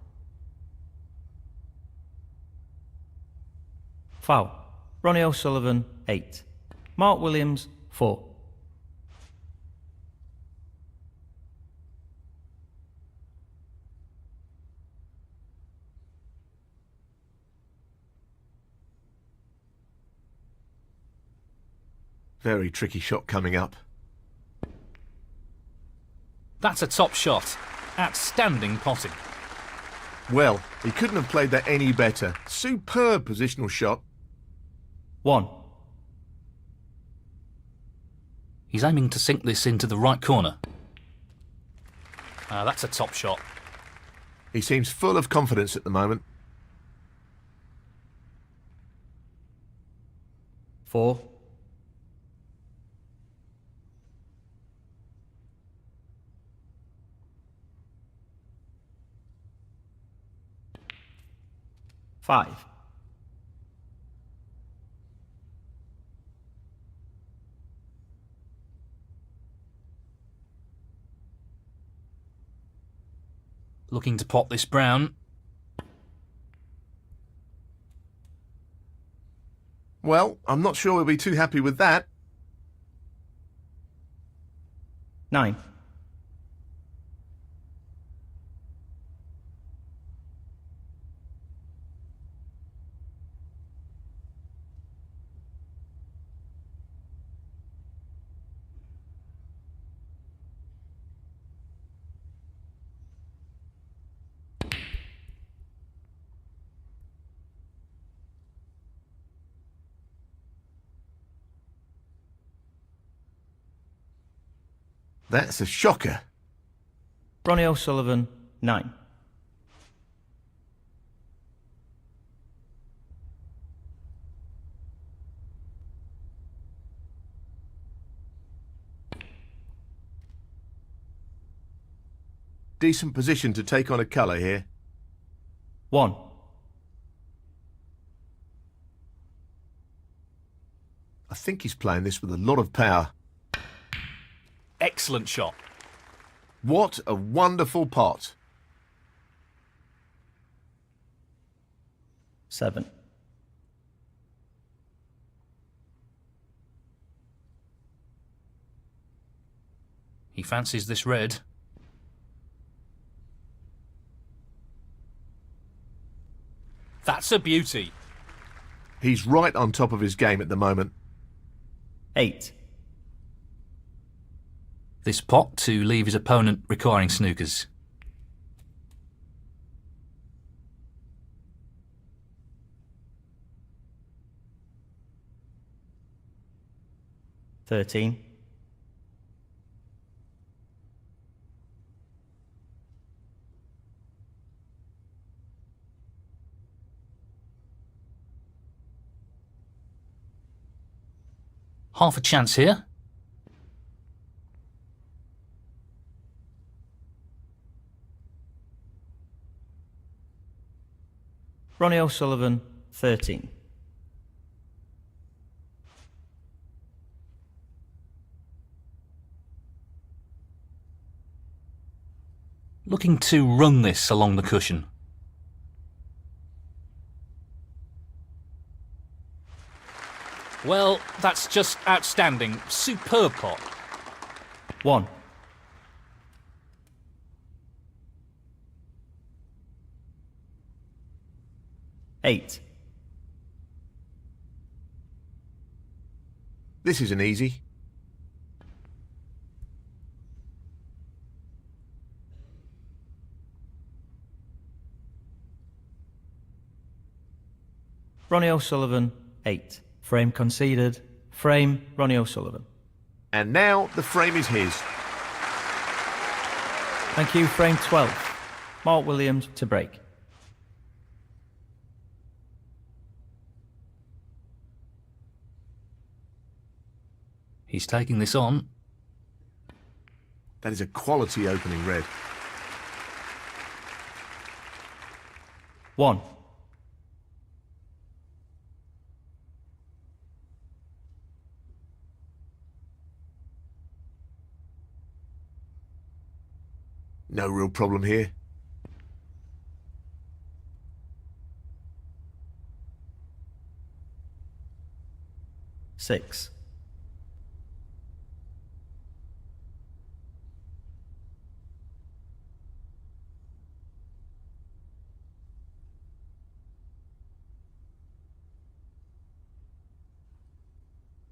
Foul. Ronnie O'Sullivan, 8. Mark Williams, 4. Very tricky shot coming up. That's a top shot. Outstanding potting. Well, he couldn't have played that any better. Superb positional shot. 1. He's aiming to sink this into the right corner. That's a top shot. He seems full of confidence at the moment. 4. Five. Looking to pot this brown. Well, I'm not sure we'll be too happy with that. 9. That's a shocker. Ronnie O'Sullivan, 9. Decent position to take on a colour here. 1. I think he's playing this with a lot of power. Excellent shot. What a wonderful pot. 7. He fancies this red. That's a beauty. He's right on top of his game at the moment. 8. This pot to leave his opponent requiring snookers. 13. Half a chance here. Ronnie O'Sullivan, 13. Looking to run this along the cushion. Well, that's just outstanding. Superb pot. 1. Eight. This isn't easy. Ronnie O'Sullivan, 8. Frame conceded. Frame, Ronnie O'Sullivan. And now the frame is his. Thank you, frame 12. Mark Williams to break. He's taking this on. That is a quality opening red. 1. No real problem here. Six.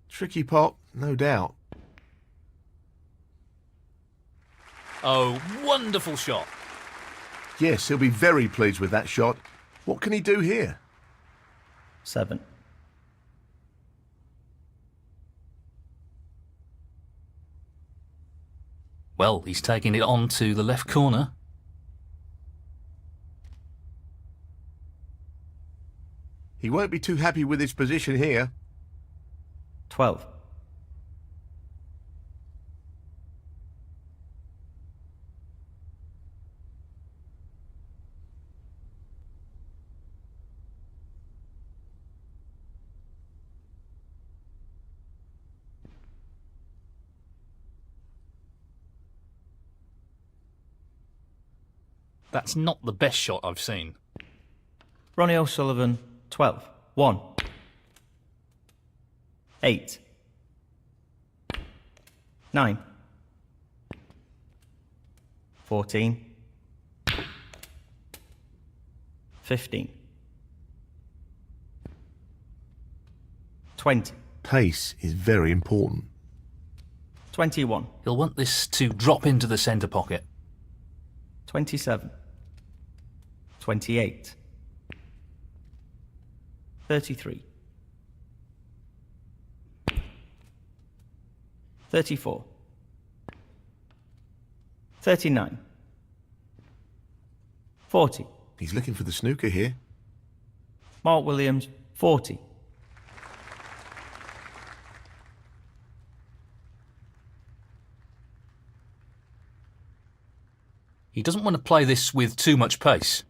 Tricky pot, no doubt. Oh, wonderful shot. Yes, he'll be very pleased with that shot. What can he do here? 7. Well, he's taking it on to the left corner. He won't be too happy with his position here. 12. That's not the best shot I've seen. Ronnie O'Sullivan, 12. 1. 8. 9. 14. 15. 20. Pace is very important. 21. He'll want this to drop into the centre pocket. 27. 28. 33. 34. 39. 40. He's looking for the snooker here. Mark Williams, 40. He doesn't want to play this with too much pace.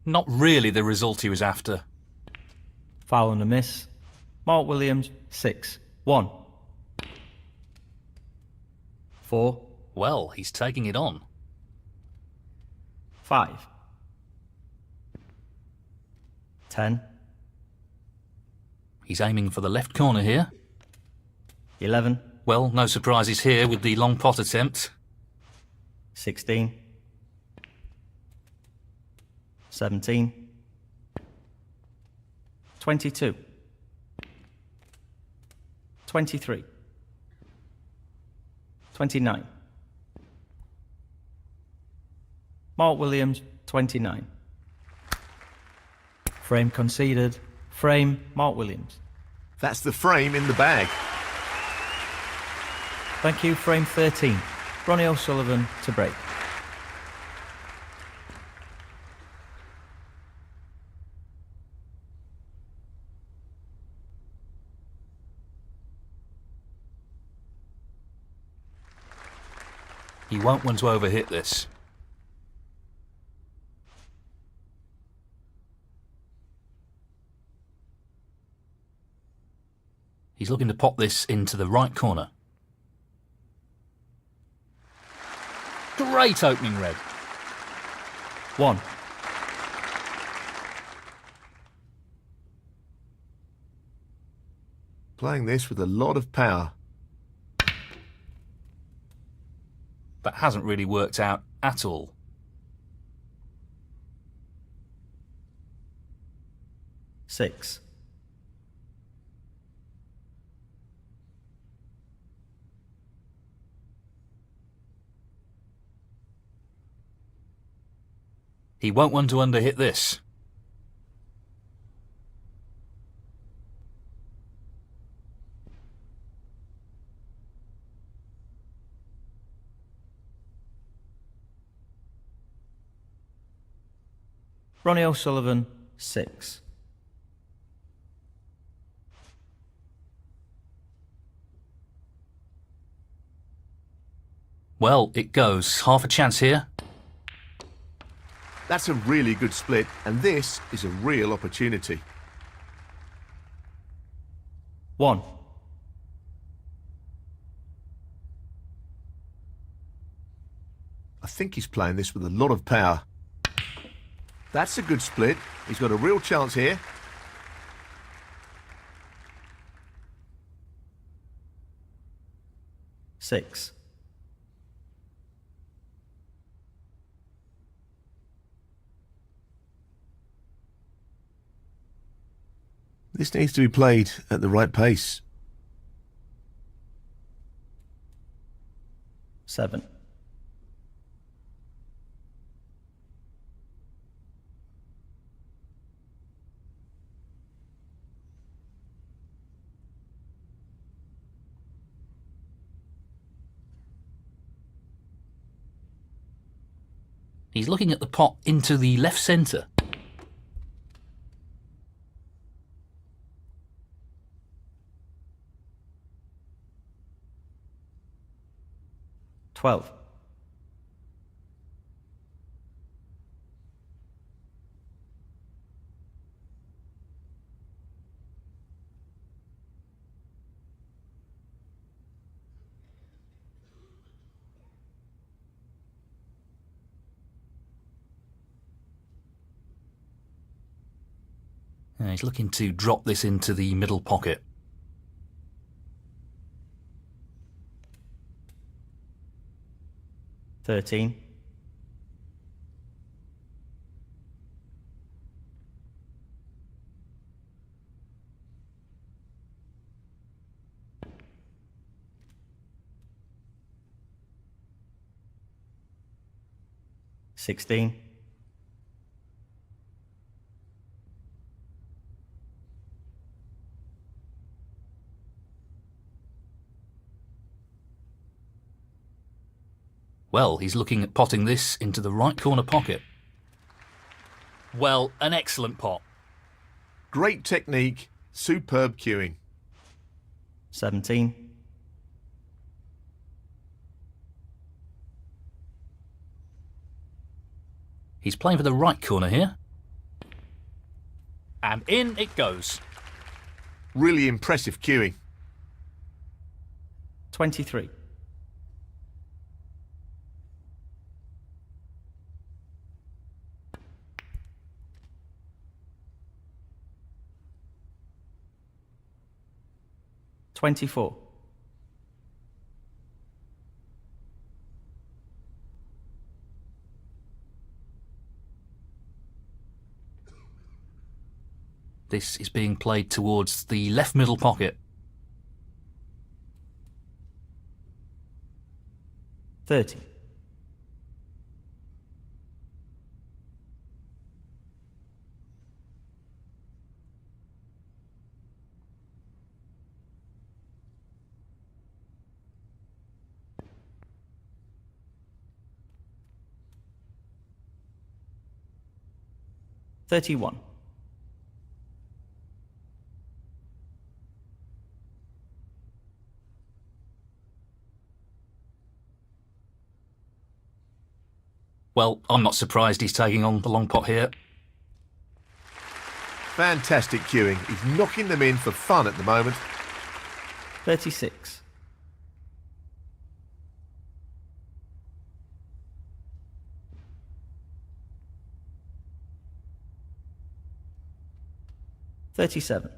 Not really the result he was after. Foul and a miss. Mark Williams, 6. 1. 4. Well, he's taking it on. 5. 10. He's aiming for the left corner here. 11. Well, no surprises here with the long pot attempt. 16. 17. 22. 23. 29. Mark Williams, 29. Frame conceded. Frame, Mark Williams. That's the frame in the bag. Thank you, frame 13. Ronnie O'Sullivan to break. He won't want to overhit this. He's looking to pop this into the right corner. Great opening red. 1. Playing this with a lot of power. That hasn't really worked out at all. 6. He won't want to underhit this. Ronnie O'Sullivan, 6. Well, it goes. Half a chance here. That's a really good split, and this is a real opportunity. 1. I think he's playing this with a lot of power. That's a good split. He's got a real chance here. 6. This needs to be played at the right pace. 7. He's looking at the pot into the left centre. 12. He's looking to drop this into the middle pocket. 13. 16. 'Well, he's looking at potting this into the right corner pocket. Well, an excellent pot. Great technique, superb cueing. 17. 'He's playing for the right corner here. And in it goes. Really impressive cueing. 23. 24. 'This is being played towards the left middle pocket. 30. 31. Well, I'm not surprised he's taking on the long pot here. Fantastic cueing. He's knocking them in for fun at the moment. 36. $37.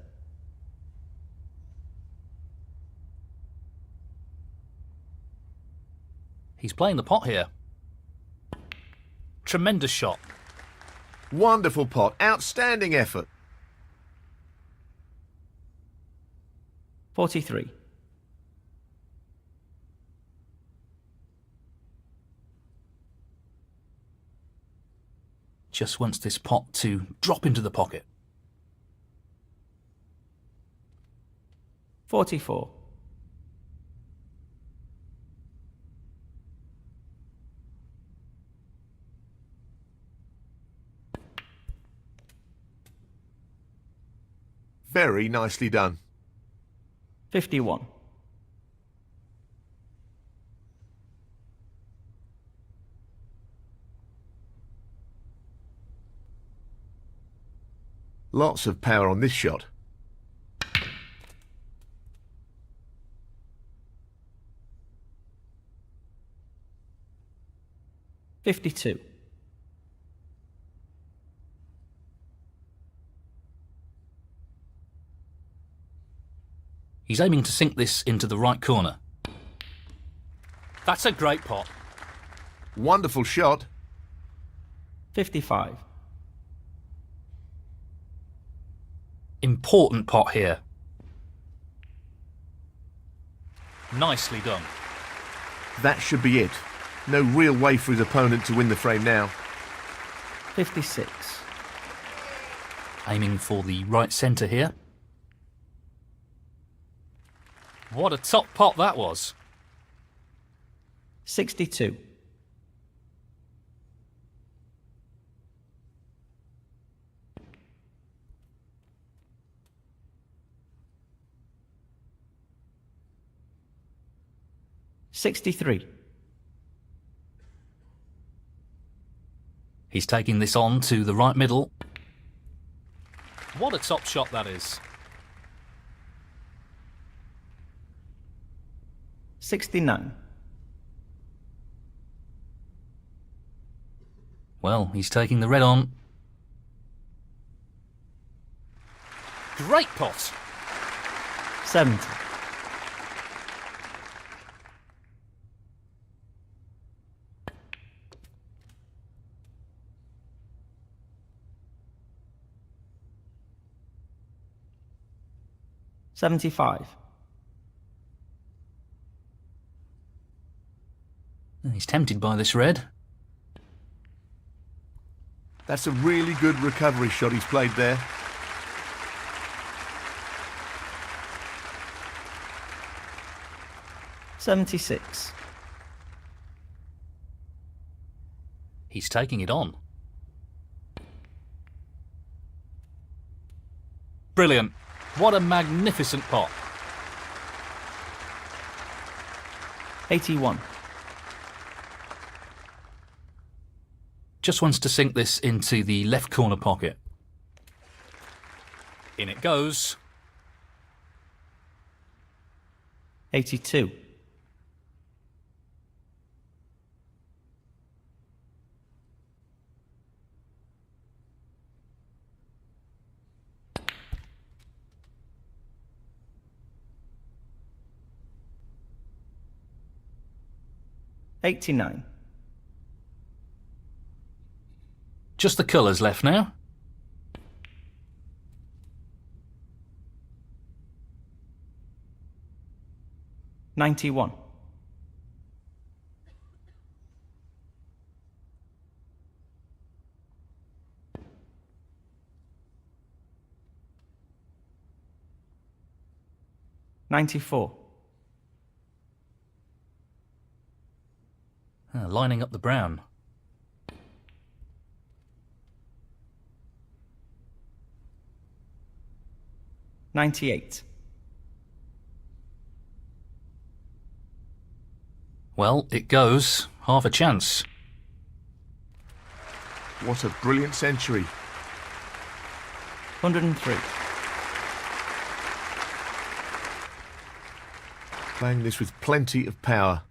He's playing the pot here. Tremendous shot. Wonderful pot. Outstanding effort. 43. Just wants this pot to drop into the pocket. 44. Very nicely done. 51. Lots of power on this shot. $52. He's aiming to sink this into the right corner. That's a great pot. Wonderful shot. 55. Important pot here. Nicely done. That should be it. No real way for his opponent to win the frame now. 56. Aiming for the right centre here. What a top pot that was. 62. $63. He's taking this on to the right middle. What a top shot that is. 69. Well, he's taking the red on. Great pot. 70. $75. He's tempted by this red. That's a really good recovery shot he's played there. $76. He's taking it on. Brilliant. What a magnificent pot. 81. Just wants to sink this into the left corner pocket. In it goes. 82. $89. Just the colours left now. $91. $94. Lining up the brown. $98. Well, it goes. Half a chance. What a brilliant century. 103. Playing this with plenty of power.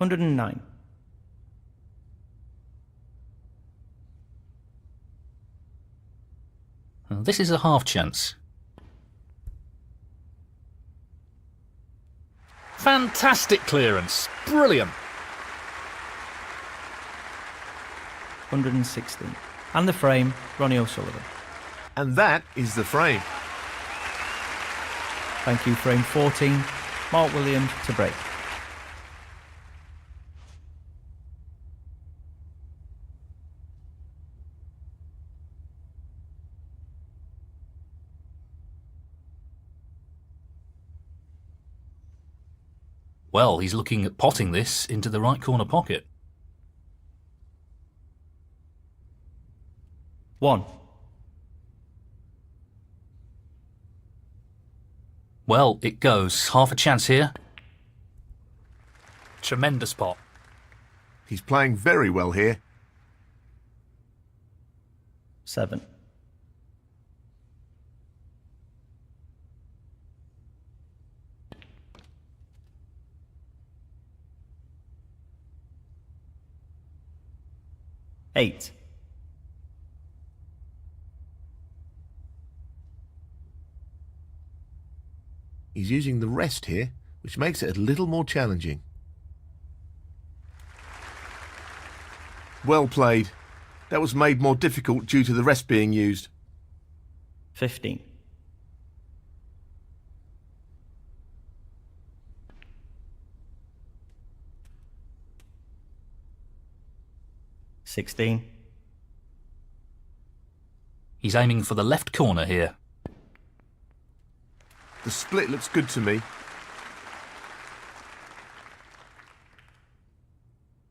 $109. This is a half chance. Fantastic clearance. Brilliant. 116. And the frame, Ronnie O'Sullivan. And that is the frame. Thank you, frame 14, Mark Williams to break. Well, he's looking at potting this into the right corner pocket. 1. Well, it goes. Half a chance here. Tremendous pot. He's playing very well here. 7. 8. He's using the rest here, which makes it a little more challenging. Well played. That was made more difficult due to the rest being used. 15. 16. He's aiming for the left corner here. The split looks good to me.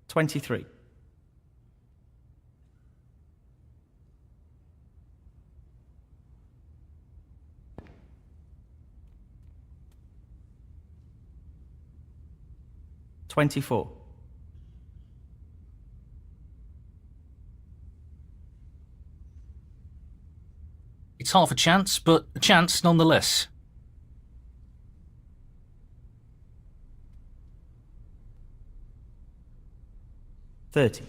23. 24. 'It's half a chance, but a chance nonetheless. 30.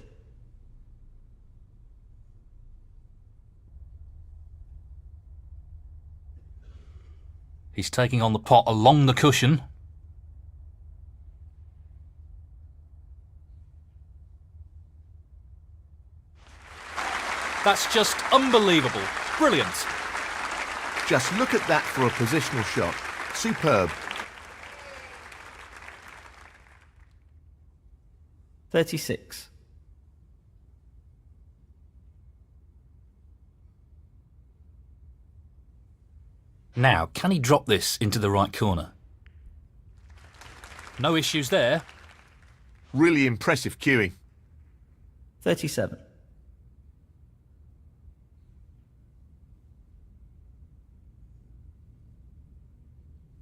'He's taking on the pot along the cushion. That's just unbelievable. Brilliant. Just look at that for a positional shot. Superb. 36. Now, can he drop this into the right corner? No issues there. Really impressive cueing. 37.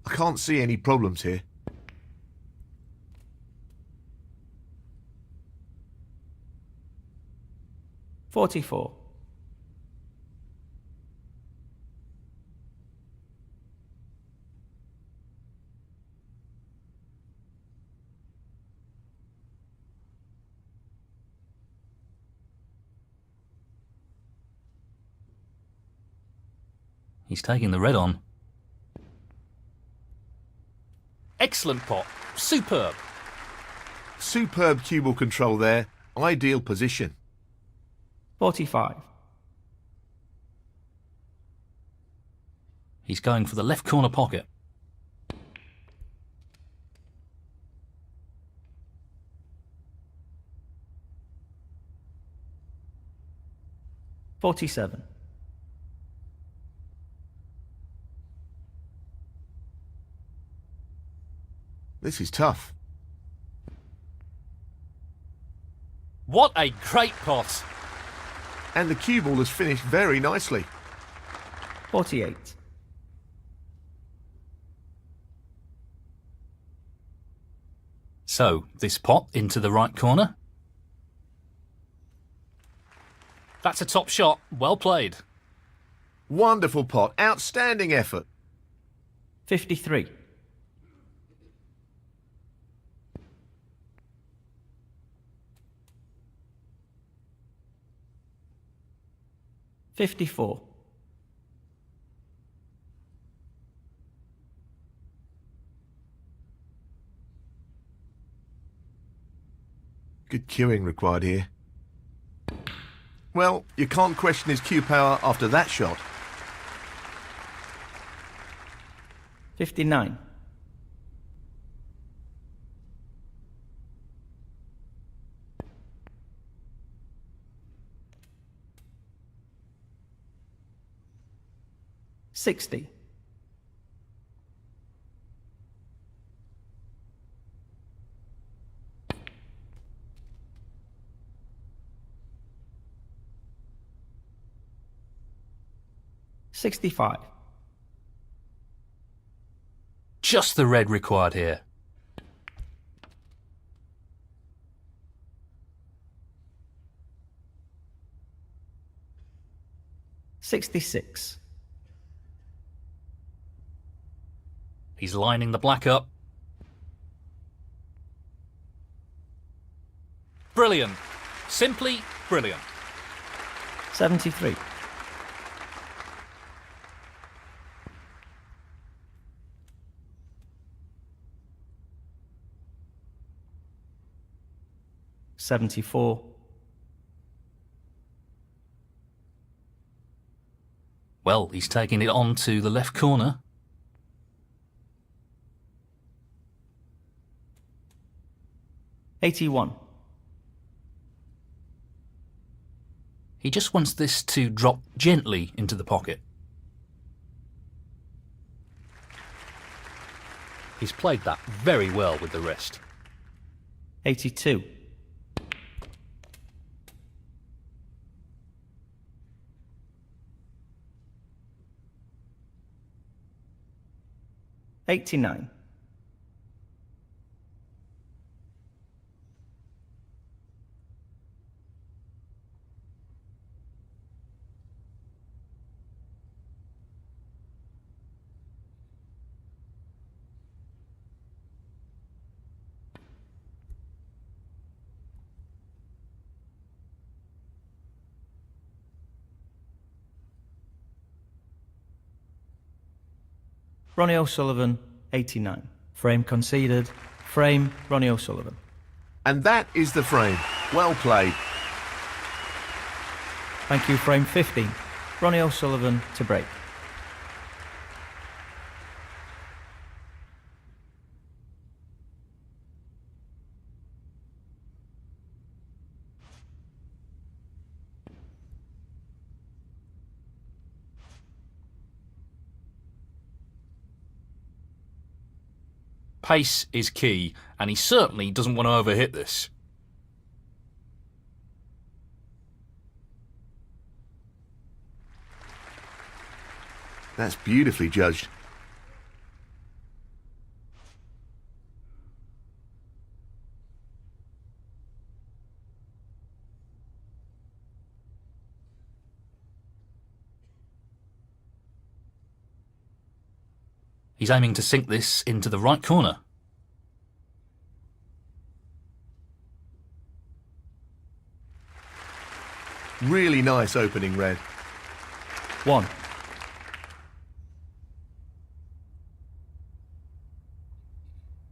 I can't see any problems here. 44. 'He's taking the red on. Excellent pot. Superb. Superb cue ball control there. Ideal position. 45. He's going for the left corner pocket. 47. This is tough. What a great pot. And the cue ball has finished very nicely. 48. So, this pot into the right corner. That's a top shot. Well played. Wonderful pot. Outstanding effort. 53. 54. 'Good cueing required here. Well, you can't question his cue power after that shot. 59. 60. 65. Just the red required here. $66. He's lining the black up. Brilliant. Simply brilliant. 73. 74. Well, he's taking it on to the left corner. $81. He just wants this to drop gently into the pocket. He's played that very well with the wrist. 82. 89. 'Ronnie O'Sullivan, 89. Frame conceded. Frame, Ronnie O'Sullivan. And that is the frame. Well played. Thank you, frame 15. Ronnie O'Sullivan to break. Pace is key, and he certainly doesn't want to overhit this. That's beautifully judged. He's aiming to sink this into the right corner. Really nice opening red. 1.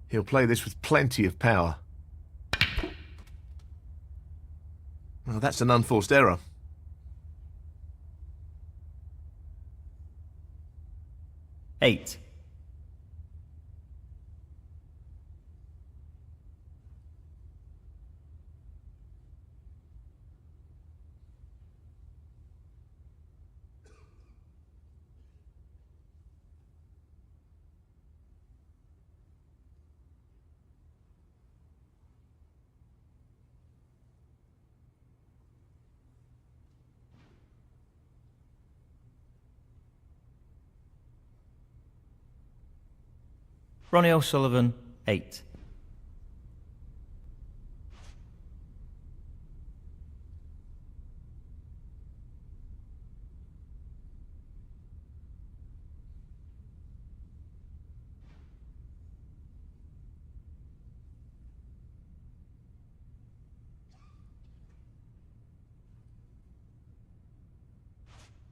He'll play this with plenty of power. Well, that's an unforced error. 8. Ronnie O'Sullivan, 8.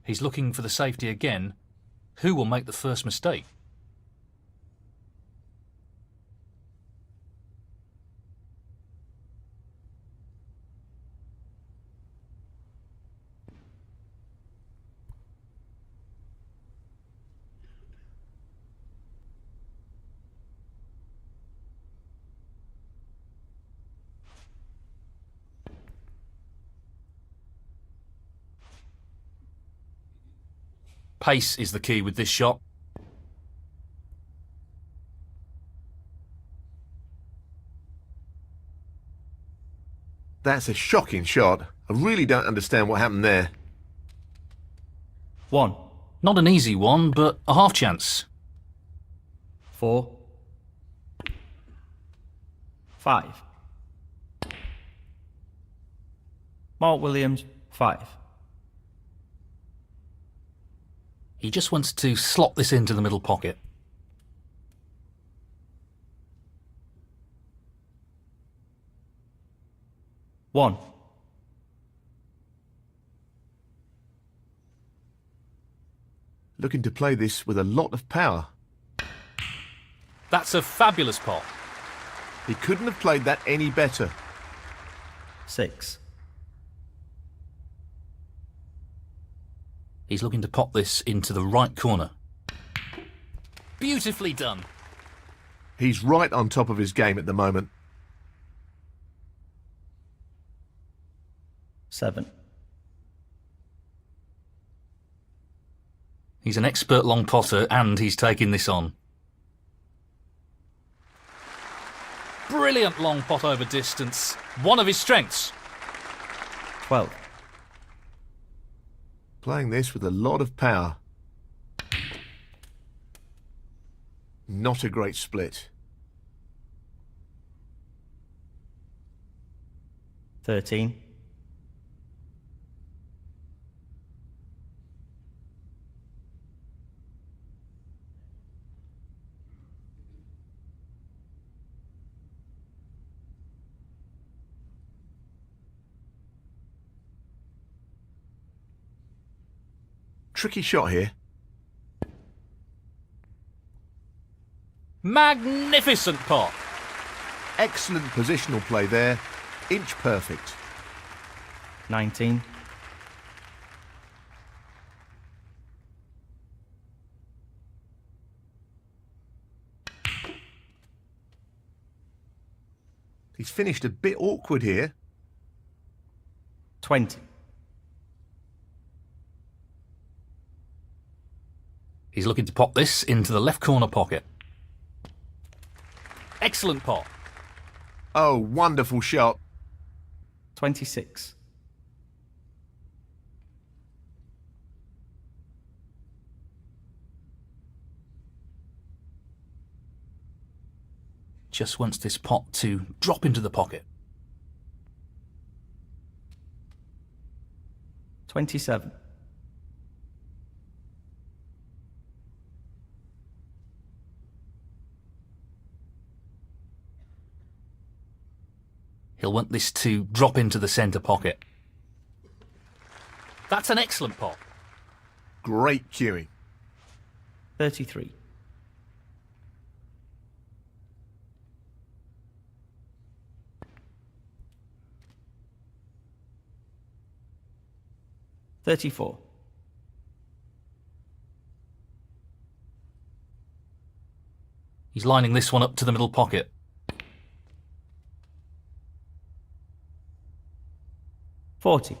He's looking for the safety again. Who will make the first mistake? Pace is the key with this shot. That's a shocking shot. I really don't understand what happened there. 1, Not an easy one, but a half chance. 4, 5. Mark Williams, 5. He just wants to slot this into the middle pocket. One. Looking to play this with a lot of power. That's a fabulous pot. He couldn't have played that any better. 6. He's looking to pop this into the right corner. Beautifully done. He's right on top of his game at the moment. 7. He's an expert long potter and he's taking this on. Brilliant long pot over distance. One of his strengths. 12. Playing this with a lot of power. Not a great split. 13. 'Tricky shot here. Magnificent pot. Excellent positional play there. Inch perfect. 19. 'He's finished a bit awkward here. 20. He's looking to pop this into the left corner pocket. Excellent pot. Oh, wonderful shot. 26. Just wants this pot to drop into the pocket. 27. He'll want this to drop into the centre pocket. That's an excellent pot. Great cueing. 33. 34. He's lining this one up to the middle pocket. 40.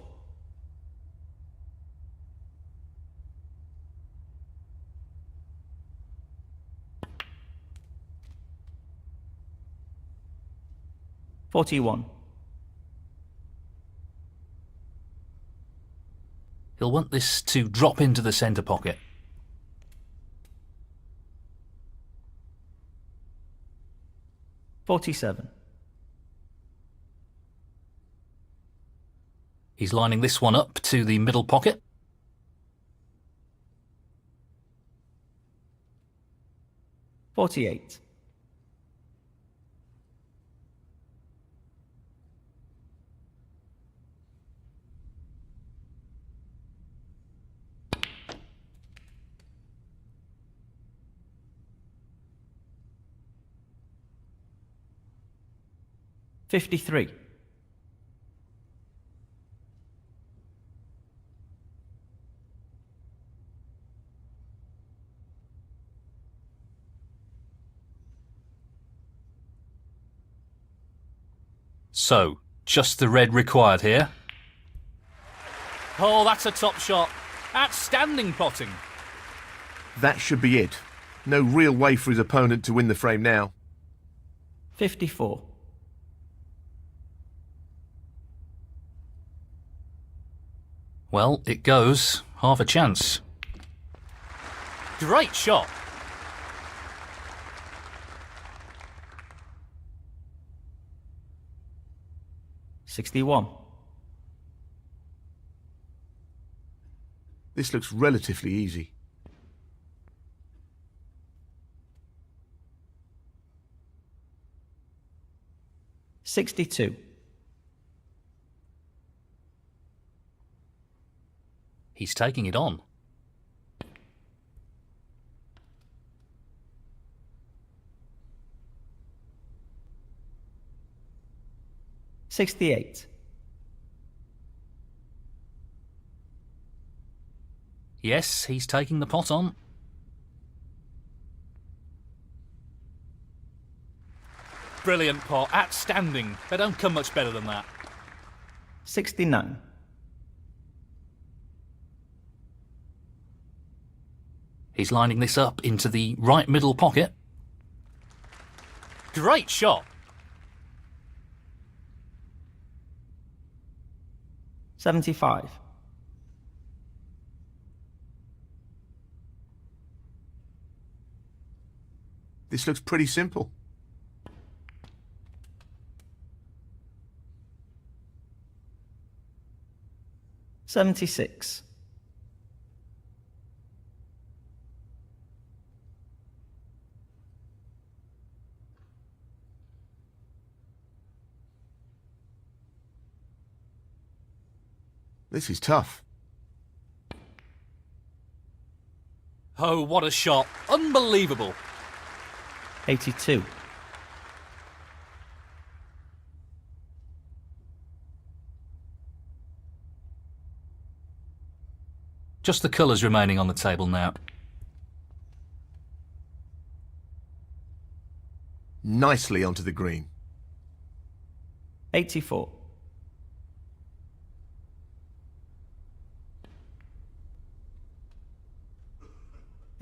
41. He'll want this to drop into the centre pocket. 47. He's lining this one up to the middle pocket. 48. $53. So, just the red required here. Oh, that's a top shot. Outstanding potting. That should be it. No real way for his opponent to win the frame now. 54. Well, it goes. Half a chance. Great shot. $61. This looks relatively easy. $62. He's taking it on. $68. Yes, he's taking the pot on. Brilliant pot. Outstanding. They don't come much better than that. 69. He's lining this up into the right middle pocket. Great shot. 75. This looks pretty simple. $76. This is tough. Oh, what a shot. Unbelievable. 82. Just the colours remaining on the table now. Nicely onto the green. 84.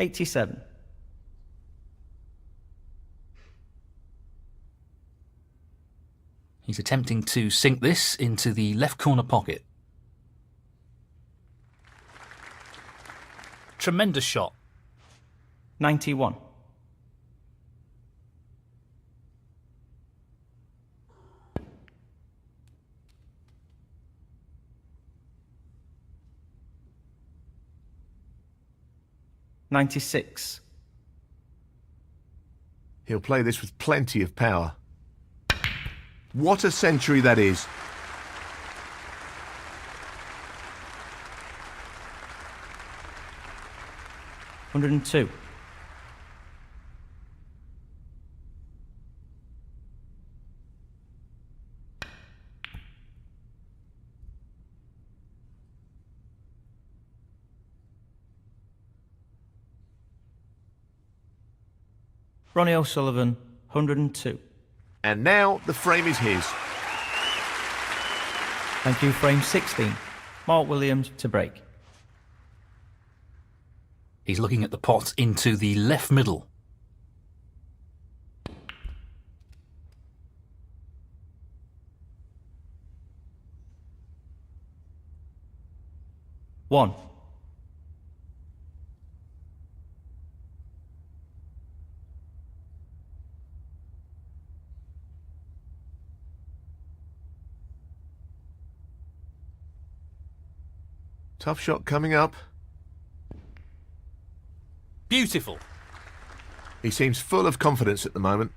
$87. He's attempting to sink this into the left corner pocket. Tremendous shot. 91. $96. He'll play this with plenty of power. What a century that is. $102. Ronnie O'Sullivan, 102. And now the frame is his. Thank you, frame 16. Mark Williams to break. He's looking at the pot into the left middle. One. Tough shot coming up. Beautiful. He seems full of confidence at the moment.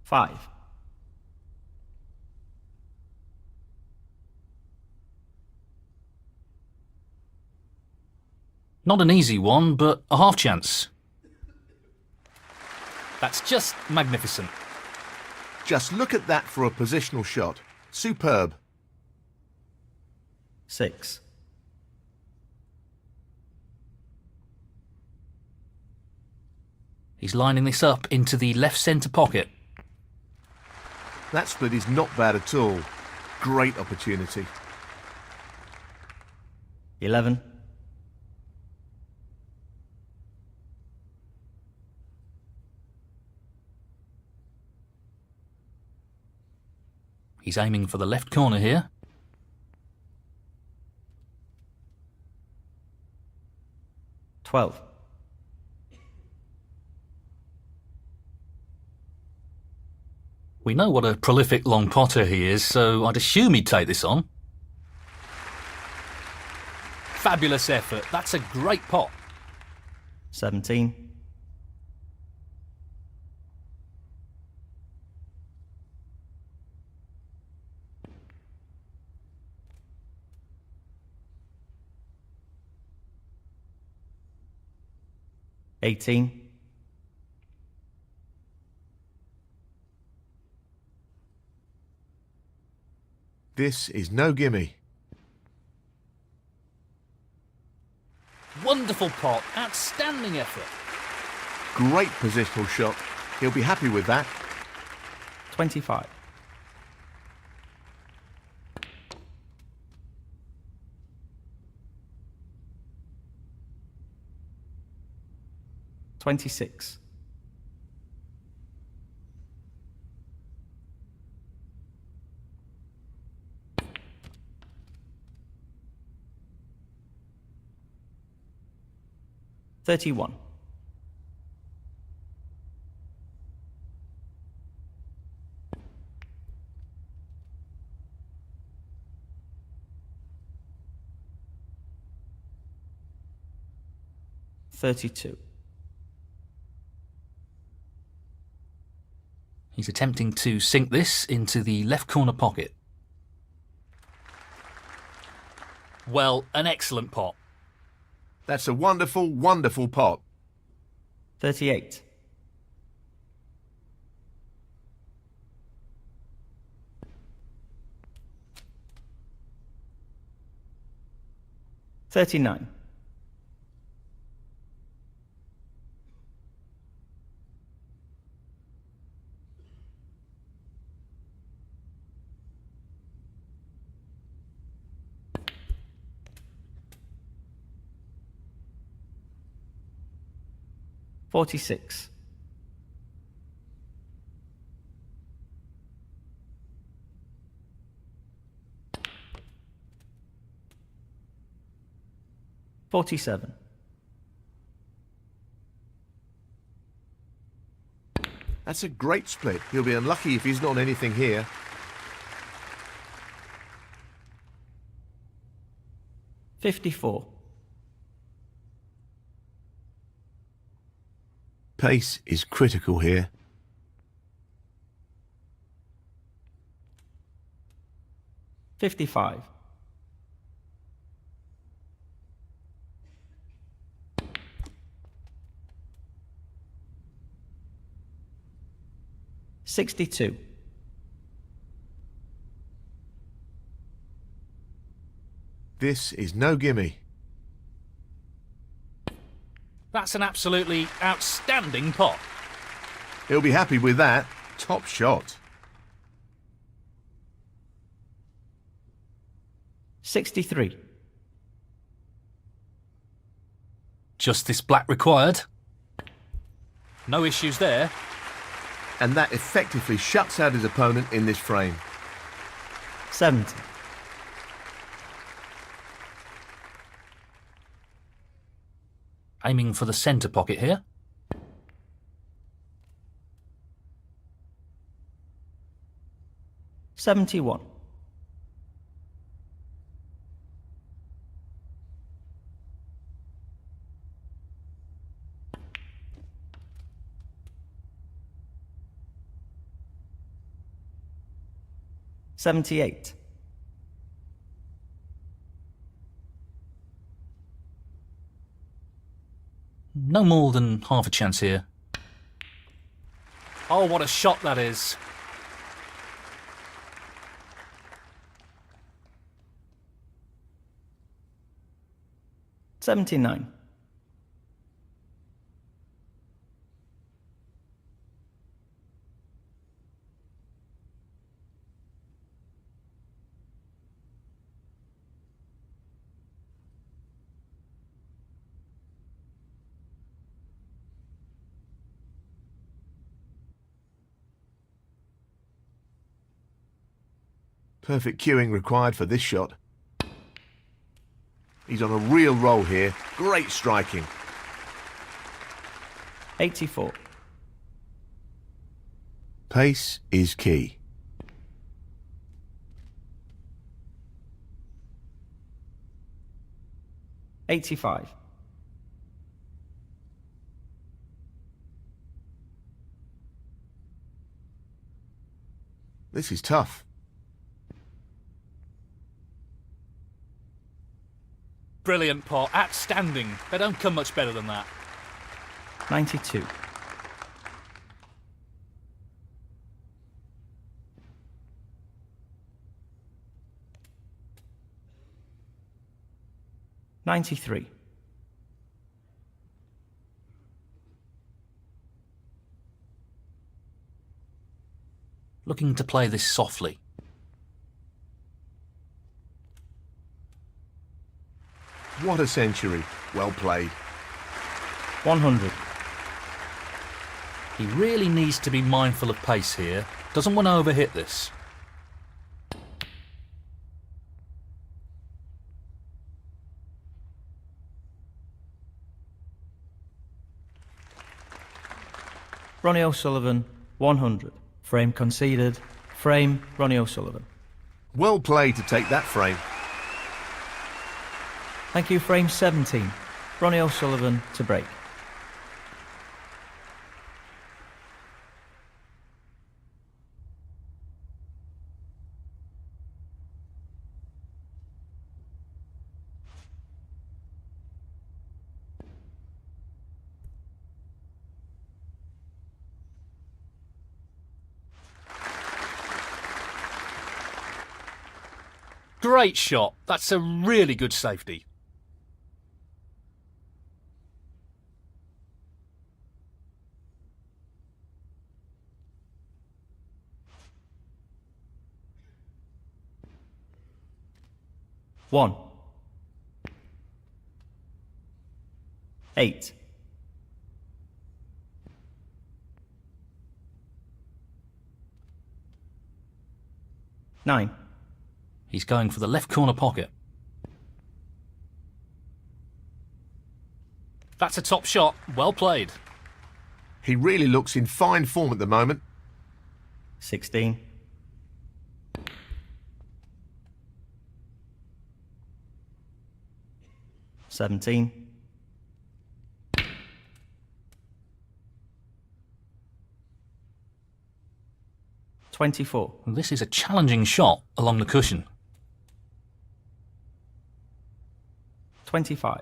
5. Not an easy one, but a half chance. That's just magnificent. Just look at that for a positional shot. Superb. 6. He's lining this up into the left centre pocket. That split is not bad at all. Great opportunity. 11. He's aiming for the left corner here. 12. We know what a prolific long potter he is, so I'd assume he'd take this on. Fabulous effort. That's a great pot. 17. $18. This is no gimme. Wonderful pot. Outstanding effort. Great positional shot. He'll be happy with that. 25. $26. $31. $32. He's attempting to sink this into the left corner pocket. Well, an excellent pot. That's a wonderful, wonderful pot. 38. $39. $46. $47. That's a great split. He'll be unlucky if he's not on anything here. $54. Pace is critical here. $55. $62. This is no gimme. That's an absolutely outstanding pot. He'll be happy with that. Top shot. 63. Just this black required. No issues there. And that effectively shuts out his opponent in this frame. 70. Aiming for the centre pocket here. $71. 78. No more than half a chance here. Oh, what a shot that is. $79. Perfect cueing required for this shot. He's on a real roll here. Great striking. 84. Pace is key. $85. This is tough. Brilliant pot, outstanding. They don't come much better than that. 92. $93. Looking to play this softly. What a century. Well played. 100. He really needs to be mindful of pace here. Doesn't want to overhit this. Ronnie O'Sullivan, 100. Frame conceded. Frame, Ronnie O'Sullivan. Well played to take that frame. Thank you, frame 17. Ronnie O'Sullivan to break. Great shot. That's a really good safety. One. 8. 9. He's going for the left corner pocket. That's a top shot. Well played. He really looks in fine form at the moment. 16. 17. 24. This is a challenging shot along the cushion. 25.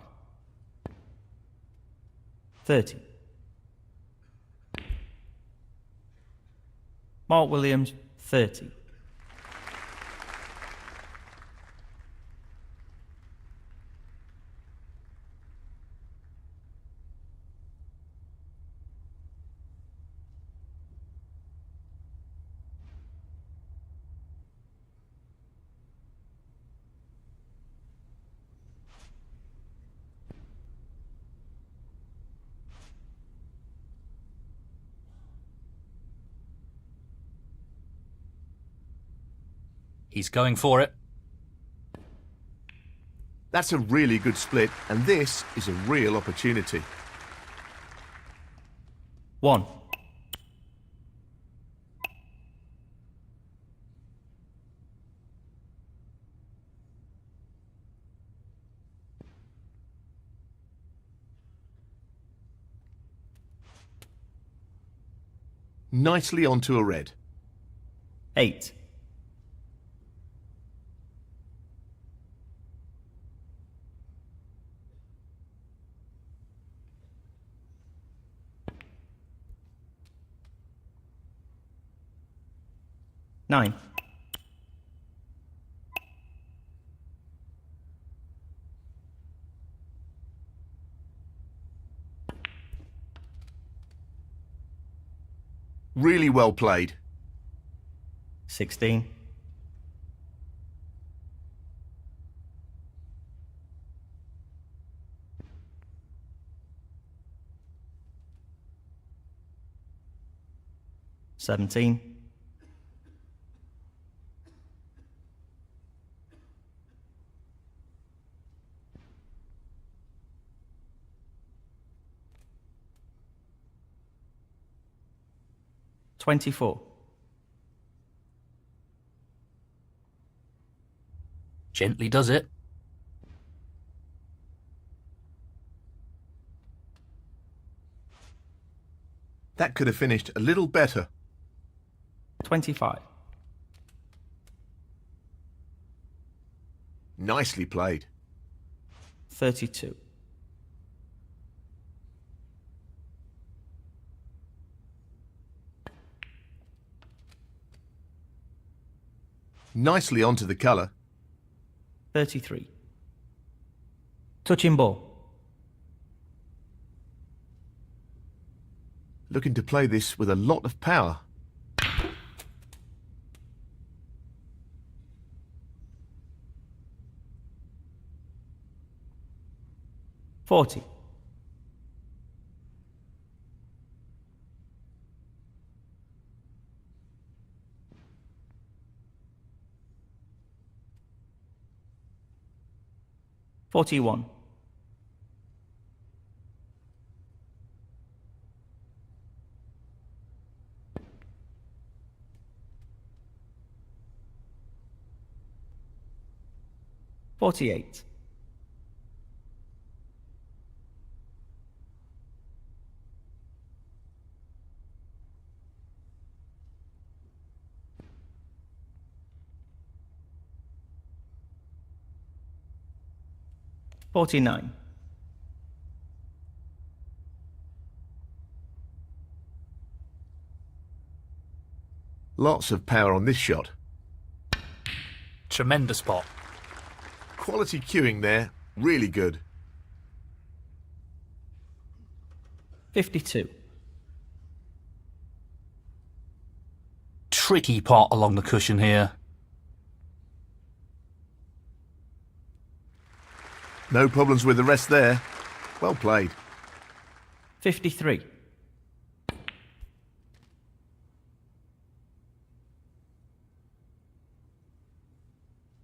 30. Mark Williams, 30. He's going for it. That's a really good split, and this is a real opportunity. 1. Nicely onto a red. 8. 9. Really well played. 16. Seventeen. 24. Gently does it. That could have finished a little better. 25. Nicely played. 32. Nicely onto the colour. 33. Touching ball. Looking to play this with a lot of power. $40. $41. $48. $49. Lots of power on this shot. Tremendous pot. Quality cueing there, really good. 52. Tricky pot along the cushion here. No problems with the rest there. Well played. 53.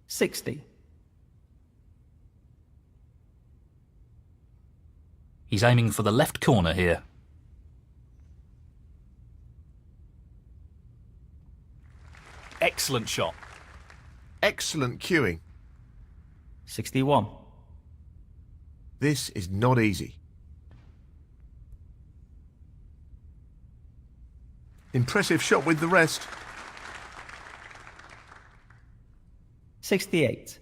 $60. He's aiming for the left corner here. Excellent shot. Excellent cueing. 61. This is not easy. Impressive shot with the rest. 68.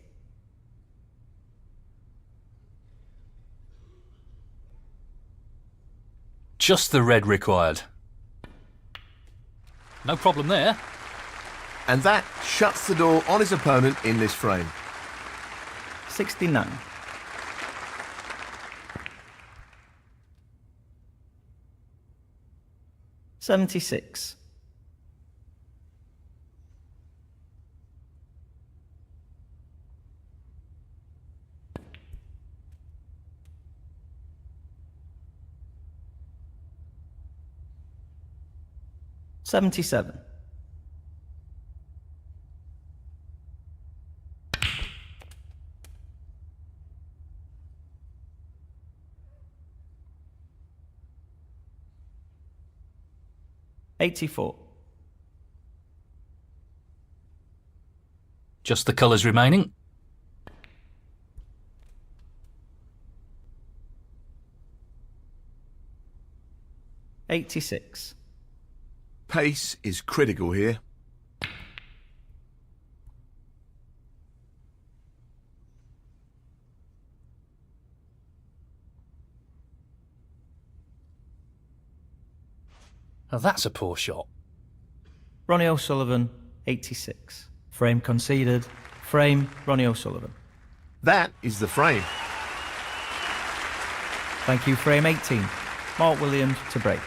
Just the red required. No problem there. And that shuts the door on his opponent in this frame. 69. $76. $77. $84. Just the colours remaining. $86. Pace is critical here. Now that's a poor shot. Ronnie O'Sullivan, 86. Frame conceded. Frame, Ronnie O'Sullivan. That is the frame. Thank you, frame 18. Mark Williams to break.